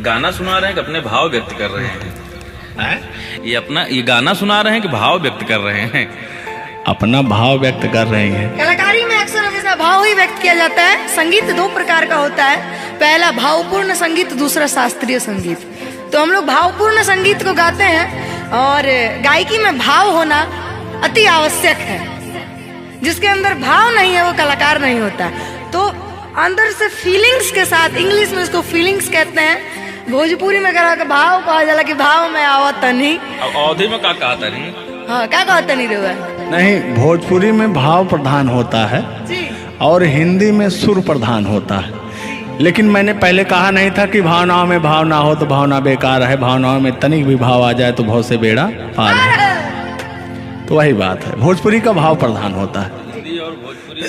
गाना सुना रहे हैं कि अपने भाव व्यक्त कर रहे हैं? ये गाना सुना रहे हैं कि भाव व्यक्त कर रहे हैं? अपना भाव व्यक्त कर रही हैं। कलाकारी में अक्सर हमेशा भाव ही व्यक्त किया जाता है। संगीत दो प्रकार का होता है, पहला भावपूर्ण संगीत, दूसरा शास्त्रीय संगीत। तो हम लोग भावपूर्ण संगीत को गाते हैं और गायकी में भाव होना अति आवश्यक है। जिसके अंदर भाव नहीं है वो कलाकार नहीं होता। तो अंदर से फीलिंग्स के साथ, इंग्लिश में इसको फीलिंग्स कहते हैं, भोजपुरी में कहा भाव कहा जाला कि भाव में आवत नहीं। अवधि में का कहा तनी? हाँ क्या कहता नहीं रहा नहीं, भोजपुरी में भाव प्रधान होता है जी, और हिंदी में सुर प्रधान होता है। लेकिन मैंने पहले कहा नहीं था कि भावनाओं में भाव ना हो तो भावना बेकार है, भावनाओं में तनिक भी भाव आ जाए तो भाव से बेड़ा पार है। तो वही बात है, भोजपुरी का भाव प्रधान होता है। हिंदी और भोजपुरी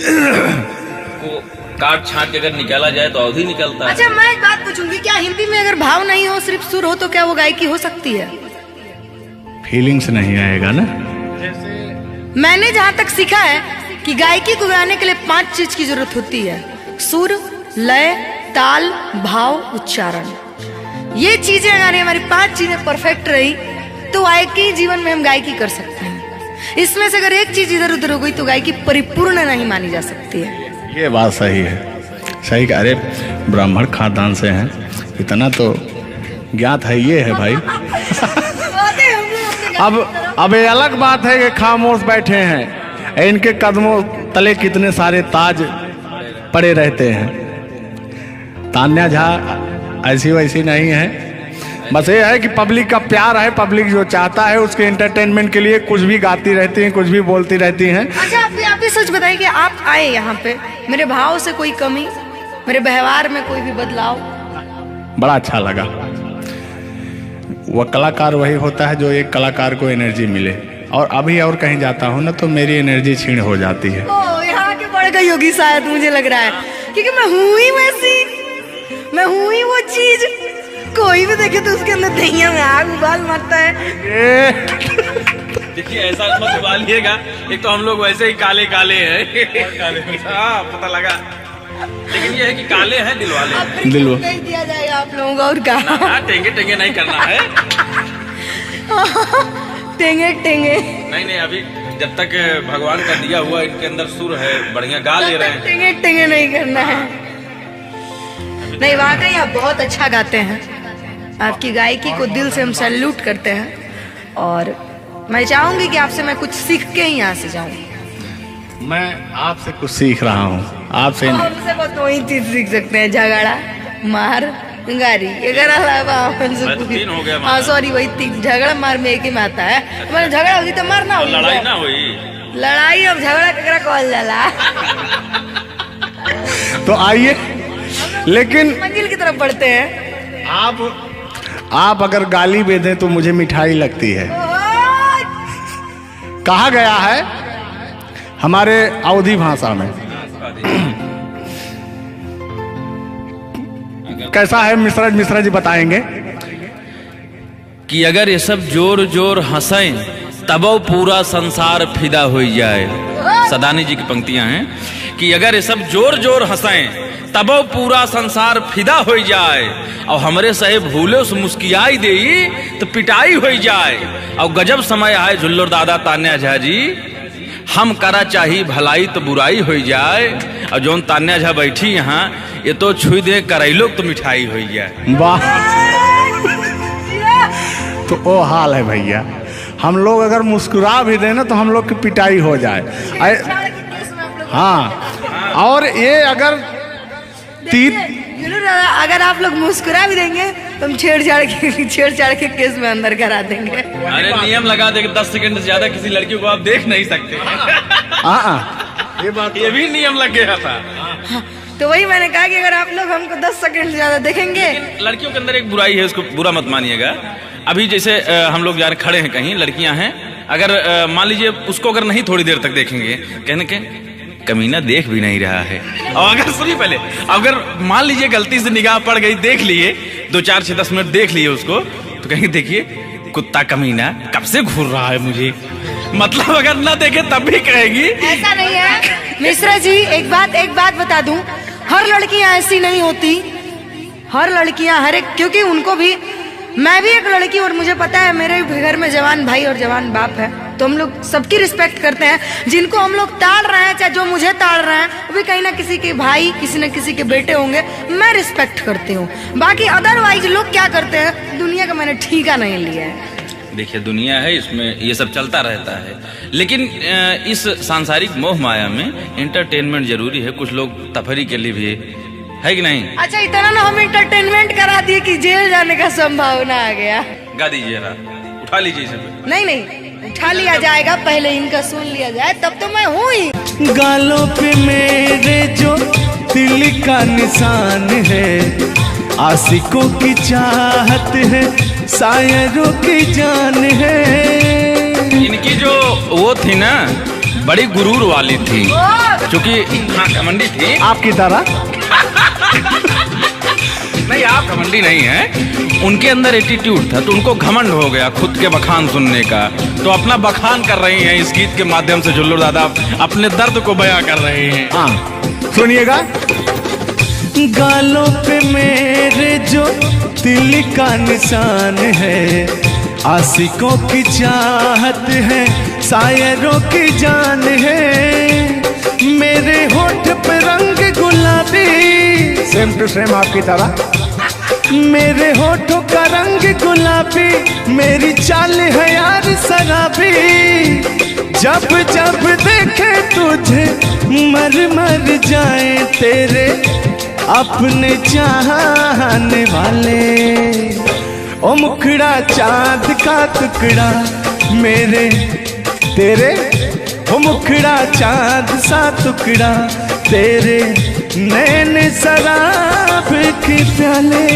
को काट छाट के अगर निकाला जाए तो अवधि निकलता है। अच्छा मैं एक बात पूछूंगी, क्या हिंदी में अगर भाव नहीं हो सिर्फ सुर हो तो क्या वो गायकी हो सकती है? फीलिंग्स नहीं आएगा ना। मैंने जहाँ तक सीखा है कि गायकी को गाने के लिए 5 चीज की जरूरत होती है, सुर, लय, ताल, भाव, उच्चारण। ये चीजें अगर हमारी 5 चीजें परफेक्ट रही तो गायकी जीवन में हम गायकी कर सकते हैं। इसमें से अगर एक चीज इधर उधर हो गई तो गायकी परिपूर्ण नहीं मानी जा सकती है। ये बात सही है, सही। अरे ब्राह्मण खानदान से हैं, इतना तो ज्ञात है। ये है भाई। अब ये अलग बात है कि खामोश बैठे हैं, इनके कदमों तले कितने सारे ताज पड़े रहते हैं। तान्या झा ऐसी वैसी नहीं है, बस ये है कि पब्लिक का प्यार है, पब्लिक जो चाहता है उसके एंटरटेनमेंट के लिए कुछ भी गाती रहती हैं, कुछ भी बोलती रहती हैं। अच्छा आप भी सच बताइए कि आप आए यहाँ पे, मेरे भाव से कोई कमी, मेरे व्यवहार में कोई भी बदलाव? बड़ा अच्छा लगा। वह कलाकार वही होता है जो एक कलाकार को एनर्जी मिले, और अभी और कहीं जाता हूँ ना तो मेरी एनर्जी छीण हो जाती है। ओ यहाँ के बढ़ गई होगी शायद, मुझे लग रहा है, क्योंकि मैं हूँ ही वैसी, मैं हूँ ही वो चीज। कोई भी देखे तो उसके अंदर दहिया में आग उबाल मारता है। देखिए ऐसा मत उबालिएगा, एक तो हम लोग वैसे ही काले काले हैं। हाँ पता लगा, लेकिन ये है कि काले हैं दिल वाले। दिल नहीं दिया जाएगा आप लोगों को, और कहा टेंगे टेंगे नहीं करना है। टेंगे टेंगे नहीं अभी जब तक भगवान का दिया हुआ इनके अंदर सुर है, बढ़िया गा ले रहे हैं। टेंगे टेंगे नहीं करना है। नहीं वाकई आप बहुत अच्छा गाते हैं, आपकी गायकी को दिल से हम सैल्यूट करते हैं, और मैं चाहूंगी कि आपसे मैं कुछ सीख के ही यहाँ से जाऊं। मैं आपसे कुछ सीख रहा हूँ, आपसे हमसे बस वही चीज सीख सकते हैं, झगड़ा, मार, गारी एकर अलावा अपन से बस 3 हो गया हाँ सॉरी वही 3 झगड़ा मार में एक ही में आता है। मैंने झगड़ा होगी तो मारना होगी, लड़ाई ना हुई। लड़ाई अब झगड़ा केकरा कहल जाला। तो आइए, लेकिन मंजिल की तरफ बढ़ते हैं। आप अगर गाली दे दें तो मुझे मिठाई लगती है। कहा गया है हमारे अवधी भाषा में, कैसा है मिश्रा जी बताएंगे कि अगर ये सब जोर जोर हंसें तब पूरा संसार फिदा हो जाए। सदानी जी की पंक्तियां हैं कि अगर ये सब जोर जोर हंसें तब पूरा संसार फिदा हो जाए, और हमरे सहे भूले से मुस्कियाई दे तो पिटाई हो जाए। और गजब समय आए झुल्लर दादा तान्या झा जी, हम करा चाही भलाई तो बुराई हो जाए। और जोन तान्या झा बैठी यहाँ, ये तो छुई दे करैलो तो मिठाई हो जाए। वाह, तो वो हाल है भैया, हम लोग अगर मुस्कुरा भी देना तो हम लोग की पिटाई हो जाए। हाँ, और ये अगर अगर आप लोग मुस्कुरा भी देंगे तो हम छेड़छाड़ के केस में अंदर करा देंगे। अरे नियम लगा दे कि 10 सेकंड से ज्यादा किसी लड़की को आप देख नहीं सकते। ये भी नियम लग गया था। हाँ, तो वही मैंने कहा कि अगर आप लोग हमको 10 सेकंड से ज्यादा देखेंगे। लड़कियों के अंदर एक बुराई है, उसको बुरा मत मानिएगा। अभी जैसे हम लोग यार खड़े हैं कहीं, लड़कियां हैं, अगर मान लीजिए उसको अगर नहीं थोड़ी देर तक देखेंगे, कहने के कमीना देख भी नहीं रहा है। और अगर सुनिए पहले, अगर मान लीजिए गलती से निगाह पड़ गई, देख लिए 2 4 6 10 मिनट देख लिए उसको, तो कहेंगे देखिए कुत्ता कमीना कब से घूर रहा है मुझे। मतलब अगर ना देखे तब भी कहेगी। ऐसा नहीं है मिश्रा जी, एक बात बता दूं, हर लड़कियां ऐसी नहीं होती। हर लड़कियां हर एक, क्योंकि उनको भी, मैं भी एक लड़की और मुझे पता है मेरे घर में जवान भाई और जवान बाप है, तो हम लोग सबकी रिस्पेक्ट करते हैं। जिनको हम लोग ताड़ रहे हैं, चाहे जो मुझे ताड़ रहे हैं, वो भी कहीं ना किसी के भाई, किसी न किसी के बेटे होंगे, मैं रिस्पेक्ट करती हूँ। बाकी अदरवाइज लोग क्या करते हैं, दुनिया का मैंने ठीका नहीं लिया है। देखिए दुनिया है, इसमें ये सब चलता रहता है, लेकिन इस सांसारिक मोह माया में एंटरटेनमेंट जरूरी है। कुछ लोग तफरी के लिए भी है कि नहीं। अच्छा, इतना ना हम एंटरटेनमेंट करा दिए कि जेल जाने का संभावना आ गया। गा दीजिए, उठा लीजिए इसे। नहीं, उठा लिया जाएगा, पहले इनका सुन लिया जाए, तब तो मैं हूँ ही। गालों पे मेरे जो दिल का निशान है, आशिकों की चाहत है, शायरों की जान है। इनकी जो वो थी ना, बड़ी गुरूर वाली थी, क्योंकि हाँ घमंडी थी आपकी तरह। नहीं, आप घमंडी नहीं हैं, उनके अंदर एटीट्यूड था, तो उनको घमंड हो गया खुद के बखान सुनने का, तो अपना बखान कर रही हैं इस गीत के माध्यम से। झुल्लर दादा अपने दर्द को बयां कर रहे हैं। हाँ सुनिएगा। गालों पे मेरे जो दिल का निशान है, आशिकों की चाहत है, शायरों की जान है। मेरे होठ पे रंग गुलाबी, सेम टू सेम आपकी तरह। मेरे होठों का रंग गुलाबी, मेरी चाल है यार शराबी। जब जब देखे तुझे मर जाए तेरे अपने चाहने वाले। ओ मुखड़ा चांद का टुकड़ा मेरे तेरे, ओ मुखड़ा चांद सा टुकड़ा तेरे, नैन शराब के प्याले।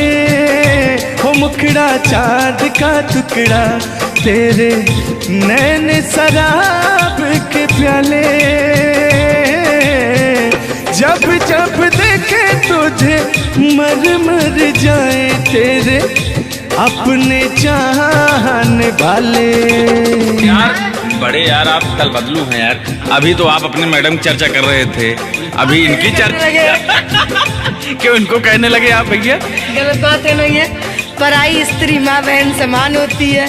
ओ मुखड़ा चांद का टुकड़ा तेरे, नैन शराब के प्याले। जब जब देखे तुझे मर जाए तेरे अपने चाहने वाले। यार बड़े यार आप कल बदलू हैं यार। अभी तो आप अपने मैडम की चर्चा कर रहे थे, अभी इनकी चर्चा क्यों इनको कहने लगे आप भैया? गलत बात है नहीं है, पराई स्त्री माँ बहन समान होती है।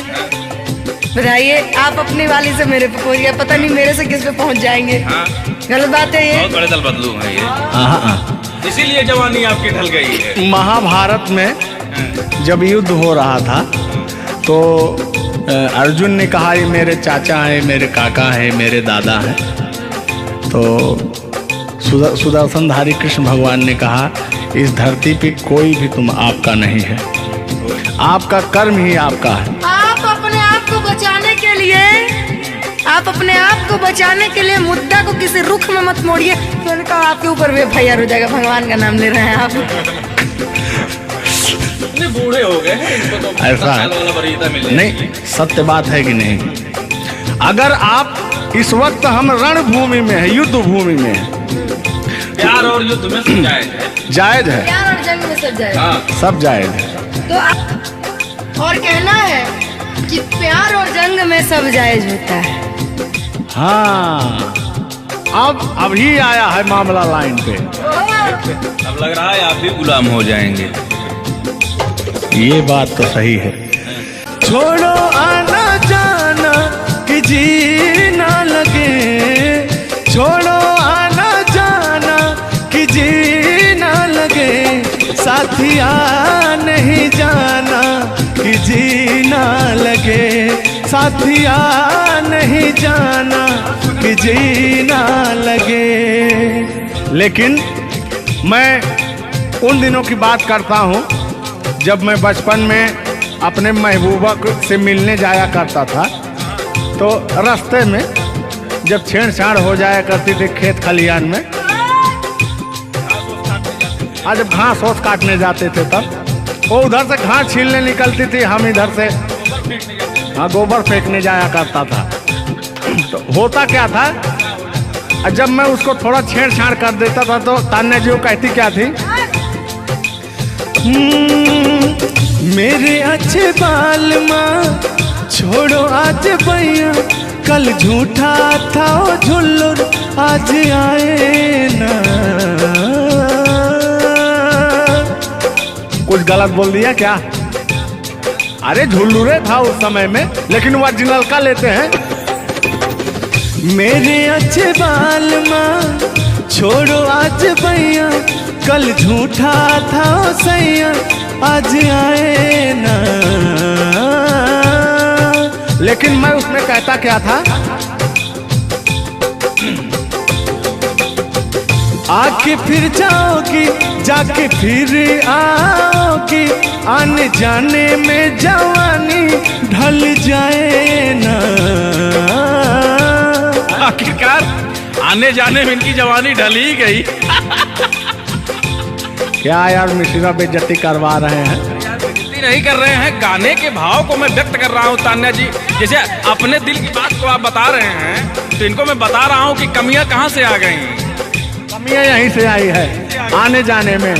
बताइए, आप अपने वाली से मेरे पे पहुंच गए, पता नहीं मेरे से किस पे पहुंच जाएंगे। हाँ। गलत बात है ये। बहुत बड़े दल बदलू हैं ये, इसीलिए जवानी आपकी ढल गई है। महाभारत में जब युद्ध हो रहा था तो अर्जुन ने कहा ये मेरे चाचा हैं, मेरे काका हैं, मेरे दादा हैं। तो सुदर्शनधारी कृष्ण भगवान ने कहा इस धरती पे कोई भी तुम आपका नहीं है, आपका कर्म ही आपका है। आप अपने आप को बचाने के लिए, आप अपने आप को बचाने के लिए मुद्दा को किसी रुख में मत मोड़िए। मैंने कहा आपके ऊपर भी FIR हो जाएगा, भगवान का नाम ले रहे हैं आप। इतने बूढ़े हो गए हैं, इनको तो ऐसा है। वाला वरीयता मिलेगी। नहीं, सत्य बात है कि नहीं? अगर आप इस वक्त हम रणभूमि में है, युद्ध भूमि में है, प्यार और युद्ध में सब जायज है। जायज है, प्यार और जंग में सब जाएगा। हाँ, सब जायज है। तो और कहना है कि प्यार और जंग में सब जायज होता है। हाँ, अब अभी आया है मामला लाइन पे। अब लग रहा है आप भी गुलाम हो जाएंगे। ये बात तो सही है। छोड़ो आना जाना कि जी ना लगे, छोड़ो आना जाना कि जी ना लगे, साथिया नहीं जाना कि जी ना लगे, साथिया नहीं जाना कि जी ना लगे। लेकिन मैं उन दिनों की बात करता हूँ जब मैं बचपन में अपने महबूबा से मिलने जाया करता था, तो रास्ते में जब छेड़छाड़ हो जाया करती थी खेत खलियान में, आज जब घास ओस काटने जाते थे तब वो उधर से घास छीलने निकलती थी, हम इधर से गोबर फेंकने जाया करता था। तो होता क्या था, जब मैं उसको थोड़ा छेड़छाड़ कर देता था तो तान्या जी वो कहती क्या थी, मेरे अच्छे बाल माँ छोड़ो आज भैया, कल झूठा था वो झुल्लुर आज आए ना। कुछ गलत बोल दिया क्या? अरे झुल्लुरे था उस समय में, लेकिन ओरिजिनल का लेते हैं। मेरे अच्छे बाल माँ छोड़ो आज भैया, कल झूठा था वो सैया आज आए ना। लेकिन मैं उसमें कहता क्या था, आके फिर जाओगी जाके फिर आओगी, आने जाने में जवानी ढल जाए ना। आखिरकार आने जाने में इनकी जवानी ढल ही गई। क्या यार मिश्रा बेइज्जती करवा रहे हैं? बेइज्जती नहीं कर रहे हैं, गाने के भाव को मैं व्यक्त कर रहा हूँ तान्या जी। जैसे अपने दिल की बात को आप बता रहे हैं, तो इनको मैं बता रहा हूँ कि कमियां कहाँ से आ गई। कमियां यहीं से आई है, आने जाने में।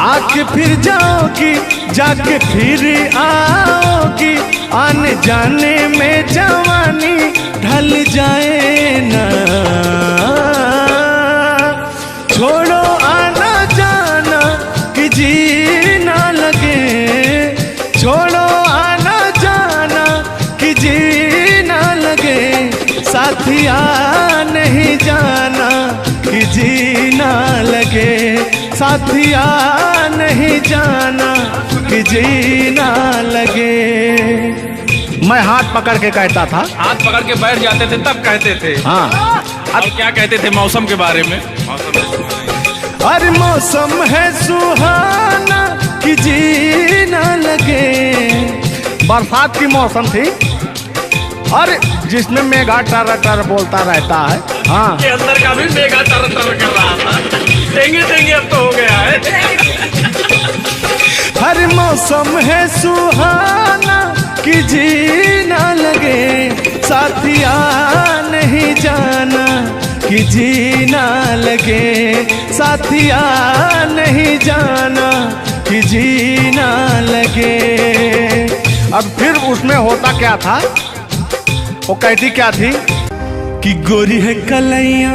आके फिर जाओगी जाके फिर आओगी, आने जाने में जवानी ढल जाए ना। छोड़ो आना जाना कि जी ना लगे, छोड़ो आना जाना कि जी ना लगे, साथिया नहीं जाना कि जी ना लगे, साथिया नहीं जाना कि जी ना लगे। मैं हाथ पकड़ के कहता था, हाथ पकड़ के बैठ जाते थे तब कहते थे। हाँ, अब क्या कहते थे मौसम के बारे में? अरे मौसम है सुहाना कि जी ना लगे। बरसात की मौसम थी, अरे जिसमें मेघा टर टर बोलता रहता है। हाँ, के अंदर का भी मेघा तर तर कर रहा था। देंगे देंगे अब तो हो गया है। हर मौसम है सुहाना कि जी ना लगे, साथिया नहीं जाना कि जी ना लगे, साथिया नहीं जाना कि जी ना लगे। अब फिर उसमें होता क्या था, वो कहती क्या थी कि गोरी है कलैया,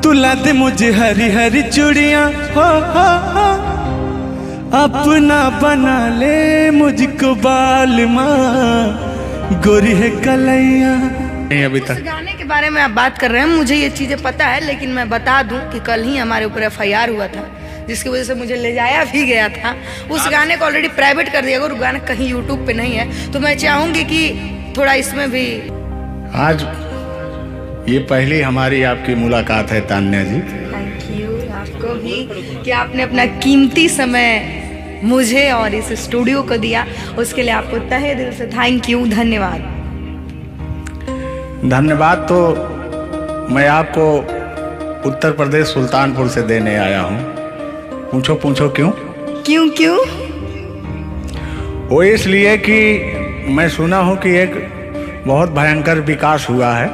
तुला दे मुझे हरी हरी चूड़ियां, हो अपना बना ले मुझको बाल माँ, गोरी है कलैया। नहीं अभी तक। इस गाने के बारे में आप बात कर रहे हैं, मुझे ये चीजें पता है, लेकिन मैं बता दूं कि कल ही हमारे ऊपर FIR हुआ था, जिसकी वजह से मुझे ले जाया भी गया था। उस गाने को ऑलरेडी प्राइवेट कर दिया गया, और गाना कहीं यूट्यूब पे नहीं है। तो मैं चाहूंगी कि थोड़ा इसमें भी आज ये पहली हमारी आपकी मुलाकात है तान्या जी। थैंक यू आपको भी कि आपने अपना कीमती समय मुझे और इस स्टूडियो को दिया, उसके लिए आपको तहे दिल से थैंक यू, धन्यवाद। धन्यवाद तो मैं आपको उत्तर प्रदेश सुल्तानपुर से देने आया हूँ। पूछो पूछो क्यों? क्यों क्यों? वो इसलिए कि मैं सुना हूँ कि एक बहुत भयंकर विकास हुआ है।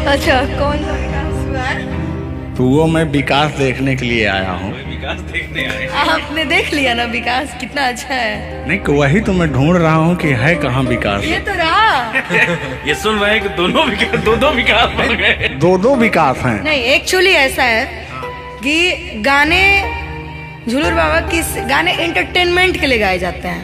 अच्छा, कौन सा विकास हुआ है? तो वो मैं विकास देखने के लिए आया हूँ। विकास देखने आए। आपने देख लिया ना विकास कितना अच्छा है? नहीं, वही तो मैं ढूंढ रहा हूँ कि है कहाँ विकास। ये तो रहा। ये सुन रहे हैं कि दोनों विकास बन गए। दो विकास हैं। नहीं, एक्चुअली ऐसा है कि गाने झुलूर बाबा किस गाने एंटरटेनमेंट के लिए गाए जाते हैं।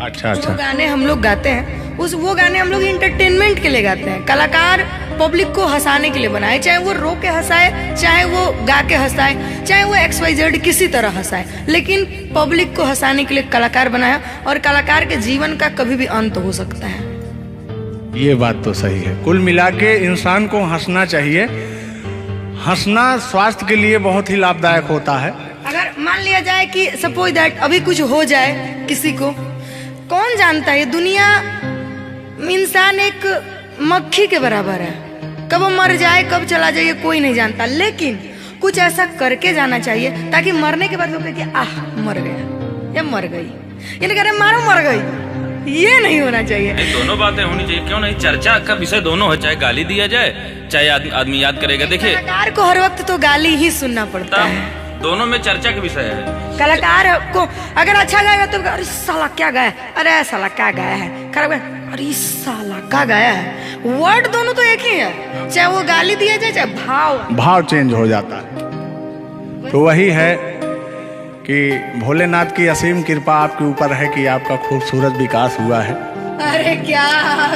अच्छा जो गाने हम लोग गाते हैं वो गाने हम लोग इंटरटेनमेंट के लिए गाते हैं। कलाकार पब्लिक को हंसाने के लिए बनाए, चाहे वो रो के हंसाए, चाहे वो गा के हंसाए, चाहे वो XYZ किसी तरह हंसाए, लेकिन पब्लिक को हंसाने के लिए कलाकार बनाया। और कलाकार के जीवन का कभी भी अंत हो सकता है। ये बात तो सही है। कुल मिला के इंसान को हंसना चाहिए। हंसना स्वास्थ्य के लिए बहुत ही लाभदायक होता है। अगर मान लिया जाए कि सपोज दैट अभी कुछ हो जाए किसी को, कौन जानता है? दुनिया इंसान एक मक्खी के बराबर है, कब वो मर जाए कब चला जाए कोई नहीं जानता, लेकिन कुछ ऐसा करके जाना चाहिए ताकि मरने के बाद लोग कहे कि आह मर गया या मर गई, ये नहीं कह रहे मारो मर गई। ये नहीं होना चाहिए। दोनों बातें होनी चाहिए, क्यों नहीं? चर्चा का विषय दोनों है, चाहे गाली दिया जाए चाहे आदमी याद करेगा। देखिए, कलाकार को हर वक्त तो गाली ही सुनना पड़ता है। दोनों में चर्चा का विषय है। कलाकार को अगर अच्छा गाएगा तो अरे साला क्या गाया, अरे साला क्या गाया है, खराब गाया, अरे साला क्या गाया है। वर्ड दोनों तो एक ही है, चाहे वो गाली दिया जाए चाहे भाव चेंज हो जाता है। तो वही है कि भोलेनाथ की असीम कृपा आपके ऊपर है कि आपका खूबसूरत विकास हुआ है। अरे क्या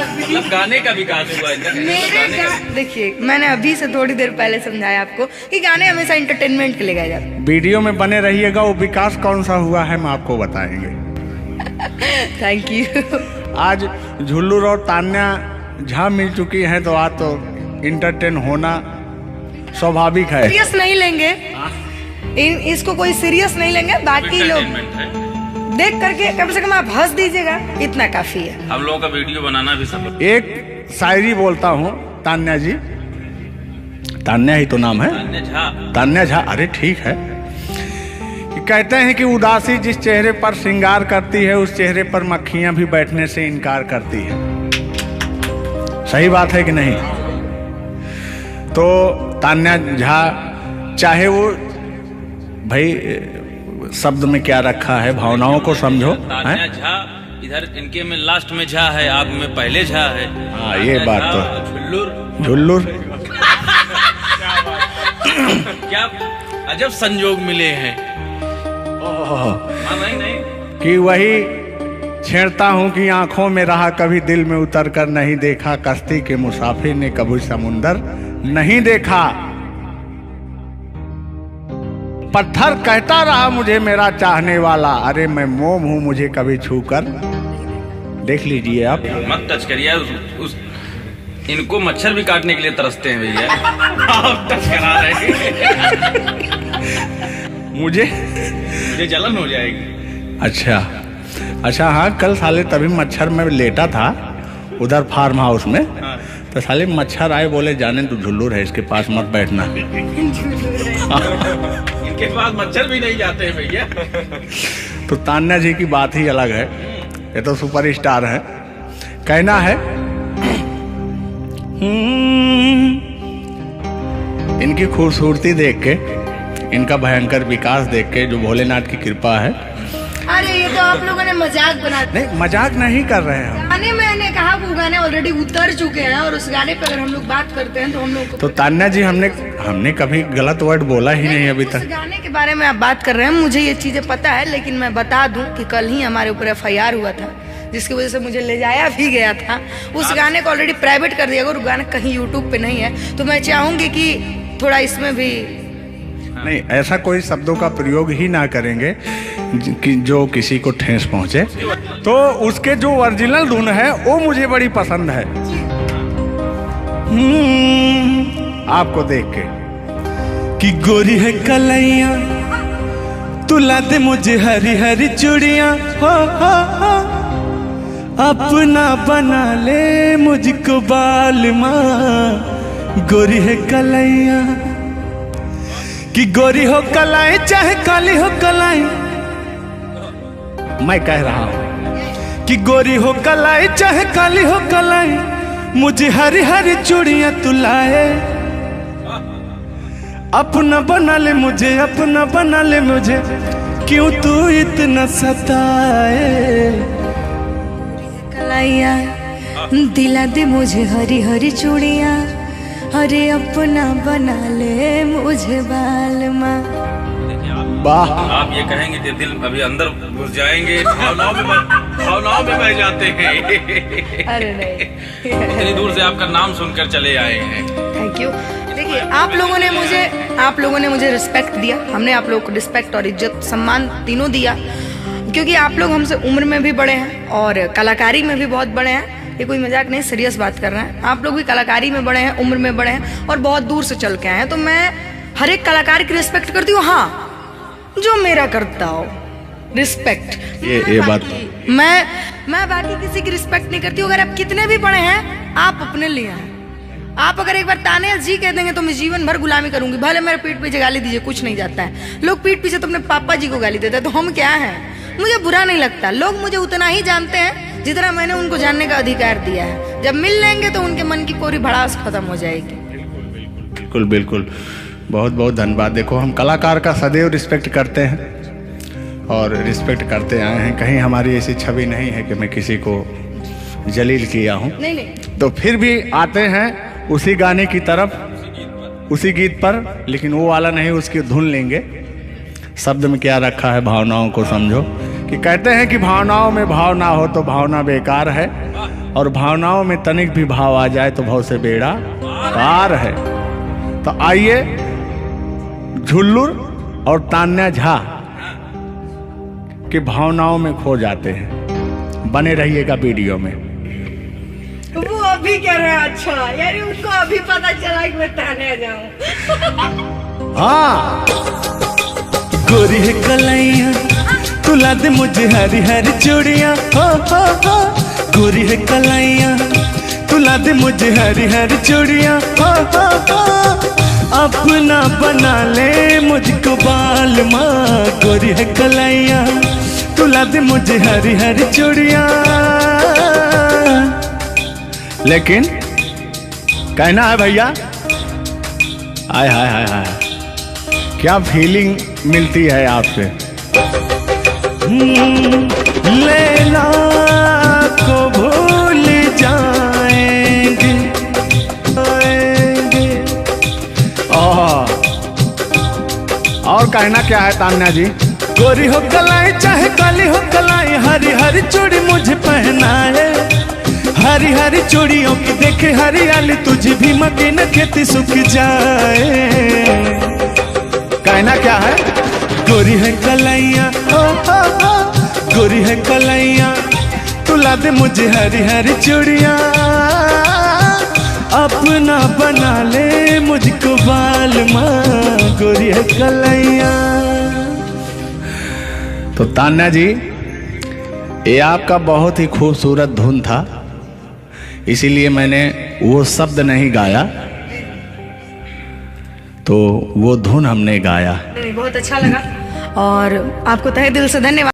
मतलब गाने का विकास हुआ है। देखिए, मैंने अभी से थोड़ी देर पहले समझाया आपको कि गाने हमेशा एंटरटेनमेंट के लिए गाए जाते हैं। वीडियो में बने रहिएगा, वो विकास कौन सा हुआ है हम आपको बताएंगे। Thank you. आज झुल्लूर और तान्या झा मिल चुकी हैं, तो आज तो इंटरटेन होना स्वाभाविक है। सीरियस नहीं लेंगे, इसको कोई सीरियस नहीं लेंगे। बाकी लोग देख करके कम से कम आप हंस दीजिएगा, इतना काफी है। हम लोगों का वीडियो बनाना भी सब। एक शायरी बोलता हूँ तान्या जी, तान्या ही तो नाम है, तान्या झा। अरे ठीक है। कहते हैं कि उदासी जिस चेहरे पर श्रृंगार करती है, उस चेहरे पर मक्खियां भी बैठने से इनकार करती है। सही बात है कि नहीं? तो तान्या झा, चाहे वो भाई शब्द में क्या रखा है, भावनाओं को समझो। तान्या झा इधर इनके में लास्ट में झा है, आप में पहले झा है। हाँ, ये बात तो झुल्लूर क्या अजब संजोग मिले हैं। नहीं कि वही छेड़ता हूँ कि आंखों में रहा कभी दिल में उतर कर नहीं देखा, कश्ती के मुसाफिर ने कभी समुंदर नहीं देखा। पत्थर कहता रहा मुझे मेरा चाहने वाला, अरे मैं मोम हूँ मुझे कभी छूकर देख लीजिए आप। मत टच करिए उस इनको मच्छर भी काटने के लिए तरसते हैं भैया। आप टच करा रहे हैं। मुझे जलन हो जाएगी। अच्छा हाँ, कल साले तभी मच्छर में लेटा था उधर फार्म हाउस में। हाँ। तो साले मच्छर आए, बोले जाने तू झुल्लूर है, इसके पास मत बैठना। इनके पास मच्छर भी नहीं जाते हैं भैया। तो तान्या जी की बात ही अलग है, ये तो सुपरस्टार है। कहना है इनकी खूबसूरती देख के, इनका भयंकर विकास देख के, जो भोलेनाथ की कृपा है। अरे ये तो आप लोगों ने मजाक बना। नहीं, मजाक नहीं कर रहे हैं। गाने मैंने कहा वो गाने ऑलरेडी उतर चुके हैं, और उस गाने पे अगर हम लोग बात करते हैं तो हम लोग तो तान्या जी, हमने कभी गलत वर्ड बोला ही नहीं अभी तक। उस गाने के बारे में आप बात कर रहे हैं, मुझे ये चीजें पता है, लेकिन मैं बता दूं कि कल ही हमारे ऊपर FIR हुआ था, जिसकी वजह से मुझे ले जाया भी गया था। उस गाने को ऑलरेडी प्राइवेट कर दिया, और गाना कहीं यूट्यूब पे नहीं है। तो मैं चाहूंगी कि थोड़ा इसमें भी नहीं, ऐसा कोई शब्दों का प्रयोग ही ना करेंगे कि जो किसी को ठेस पहुंचे। तो उसके जो ओरिजिनल धुन है वो मुझे बड़ी पसंद है। आपको देख के। कि गोरी है कलैया तू ला दे मुझे हरी हरी चूड़ियां, हो अपना बना ले मुझको बाल माँ। गोरी है कलैया कि गोरी हो कलाई चाहे काली हो कलाई, मैं कह रहा हूं कि गोरी हो कलाई चाहे काली हो कलाई, मुझे हरी हरी चूड़ियां तू लाए। अपना बना ले मुझे, अपना बना ले मुझे, क्यों तू इतना सताए। कलाइया दिला दे मुझे हरी हरी चूड़ियां, अरे अपना बना ले मुझे बाल माँ। वाह, आप ये कहेंगे कि दिल अभी अंदर घुस जाएंगे, भावनाओं में बह जाते हैं। अरे नहीं, इतनी दूर से आपका नाम सुनकर चले आए हैं। Thank you. देखिए आप लोगों ने मुझे रिस्पेक्ट दिया, हमने आप लोगों को रिस्पेक्ट और इज्जत सम्मान तीनों दिया, क्योंकि आप लोग हमसे उम्र में भी बड़े हैं और कलाकारी में भी बहुत बड़े हैं। ये कोई मजाक नहीं, सीरियस बात कर रहे हैं। आप लोग भी कलाकारी में बड़े हैं, उम्र में बड़े हैं और बहुत दूर से चल के आए हैं, तो मैं हर एक कलाकार की रिस्पेक्ट करती हूँ। हाँ, जो मेरा करता हो रिस्पेक्ट, ये बात मैं बाकी किसी की रिस्पेक्ट नहीं करती हूँ। अगर आप कितने भी बड़े हैं, आप अपने लिए हैं। आप अगर एक बार ताने जी कह देंगे तो मैं जीवन भर गुलामी करूंगी, भले मेरे पीठ पीछे गाली दीजिए, कुछ नहीं जाता है। लोग पीठ पीछे तो अपने पापा जी को गाली देते हैं, तो हम क्या हैं? मुझे बुरा नहीं लगता। लोग मुझे उतना ही जानते हैं जितना मैंने उनको जानने का अधिकार दिया है। जब मिल लेंगे तो उनके मन की पूरी भड़ास खत्म हो जाएगी। बिल्कुल बिल्कुल, बहुत बहुत धन्यवाद। देखो, हम कलाकार का सदैव रिस्पेक्ट करते हैं और रिस्पेक्ट करते आए हैं। कहीं हमारी ऐसी छवि नहीं है कि मैं किसी को जलील किया हूँ। नहीं, तो फिर भी आते हैं उसी गाने की तरफ, उसी गीत पर, लेकिन वो वाला नहीं, उसकी धुन लेंगे। शब्द में क्या रखा है, भावनाओं को समझो। कि कहते हैं कि भावनाओं में भाव ना हो तो भावना बेकार है, और भावनाओं में तनिक भी भाव आ जाए तो भाव से बेड़ा पार है। तो आइए, झुल्लुर और तान्या झा की भावनाओं में खो जाते हैं। बने रहिएगा वीडियो में। वो अभी कह रहे हैं, अच्छा यानी उनको अभी पता चला कि मैं ताने जाऊं। हाँ, गोरी है कलैया तू ला दे मुझे हरी हरी चूड़ियां, हो गोरी है कलैया तू ला दे मुझे हरी हरी चूड़ियां, हो अपना बना ले मुझको बाल माँ। गोरी है कलैया तू ला दे मुझे हरी हरी चूड़ियां। लेकिन कहना है भैया, हाय हाय हाय हाय, क्या फीलिंग मिलती है आपसे। लैला को भूल जाएंगे। और कहना क्या है तान्या जी। गोरी हो कलाई चाहे काली हो कलाई, हरी हरी चूड़ी मुझे पहनाए। हरी हरी चूड़ियों की देखे हरियाली, तुझे भी मके न खेती सूख जाए। कहना क्या है। गोरी है कलैया, गोरी है कलैया तू ला दे मुझे हरी हरी चूड़ियां, अपना बना ले मुझको बाल माँ। गोरी है कलैया। तो तान्या जी, ये आपका बहुत ही खूबसूरत धुन था, इसीलिए मैंने वो शब्द नहीं गाया, तो वो धुन हमने गाया। बहुत अच्छा लगा और आपको तहे दिल से धन्यवाद।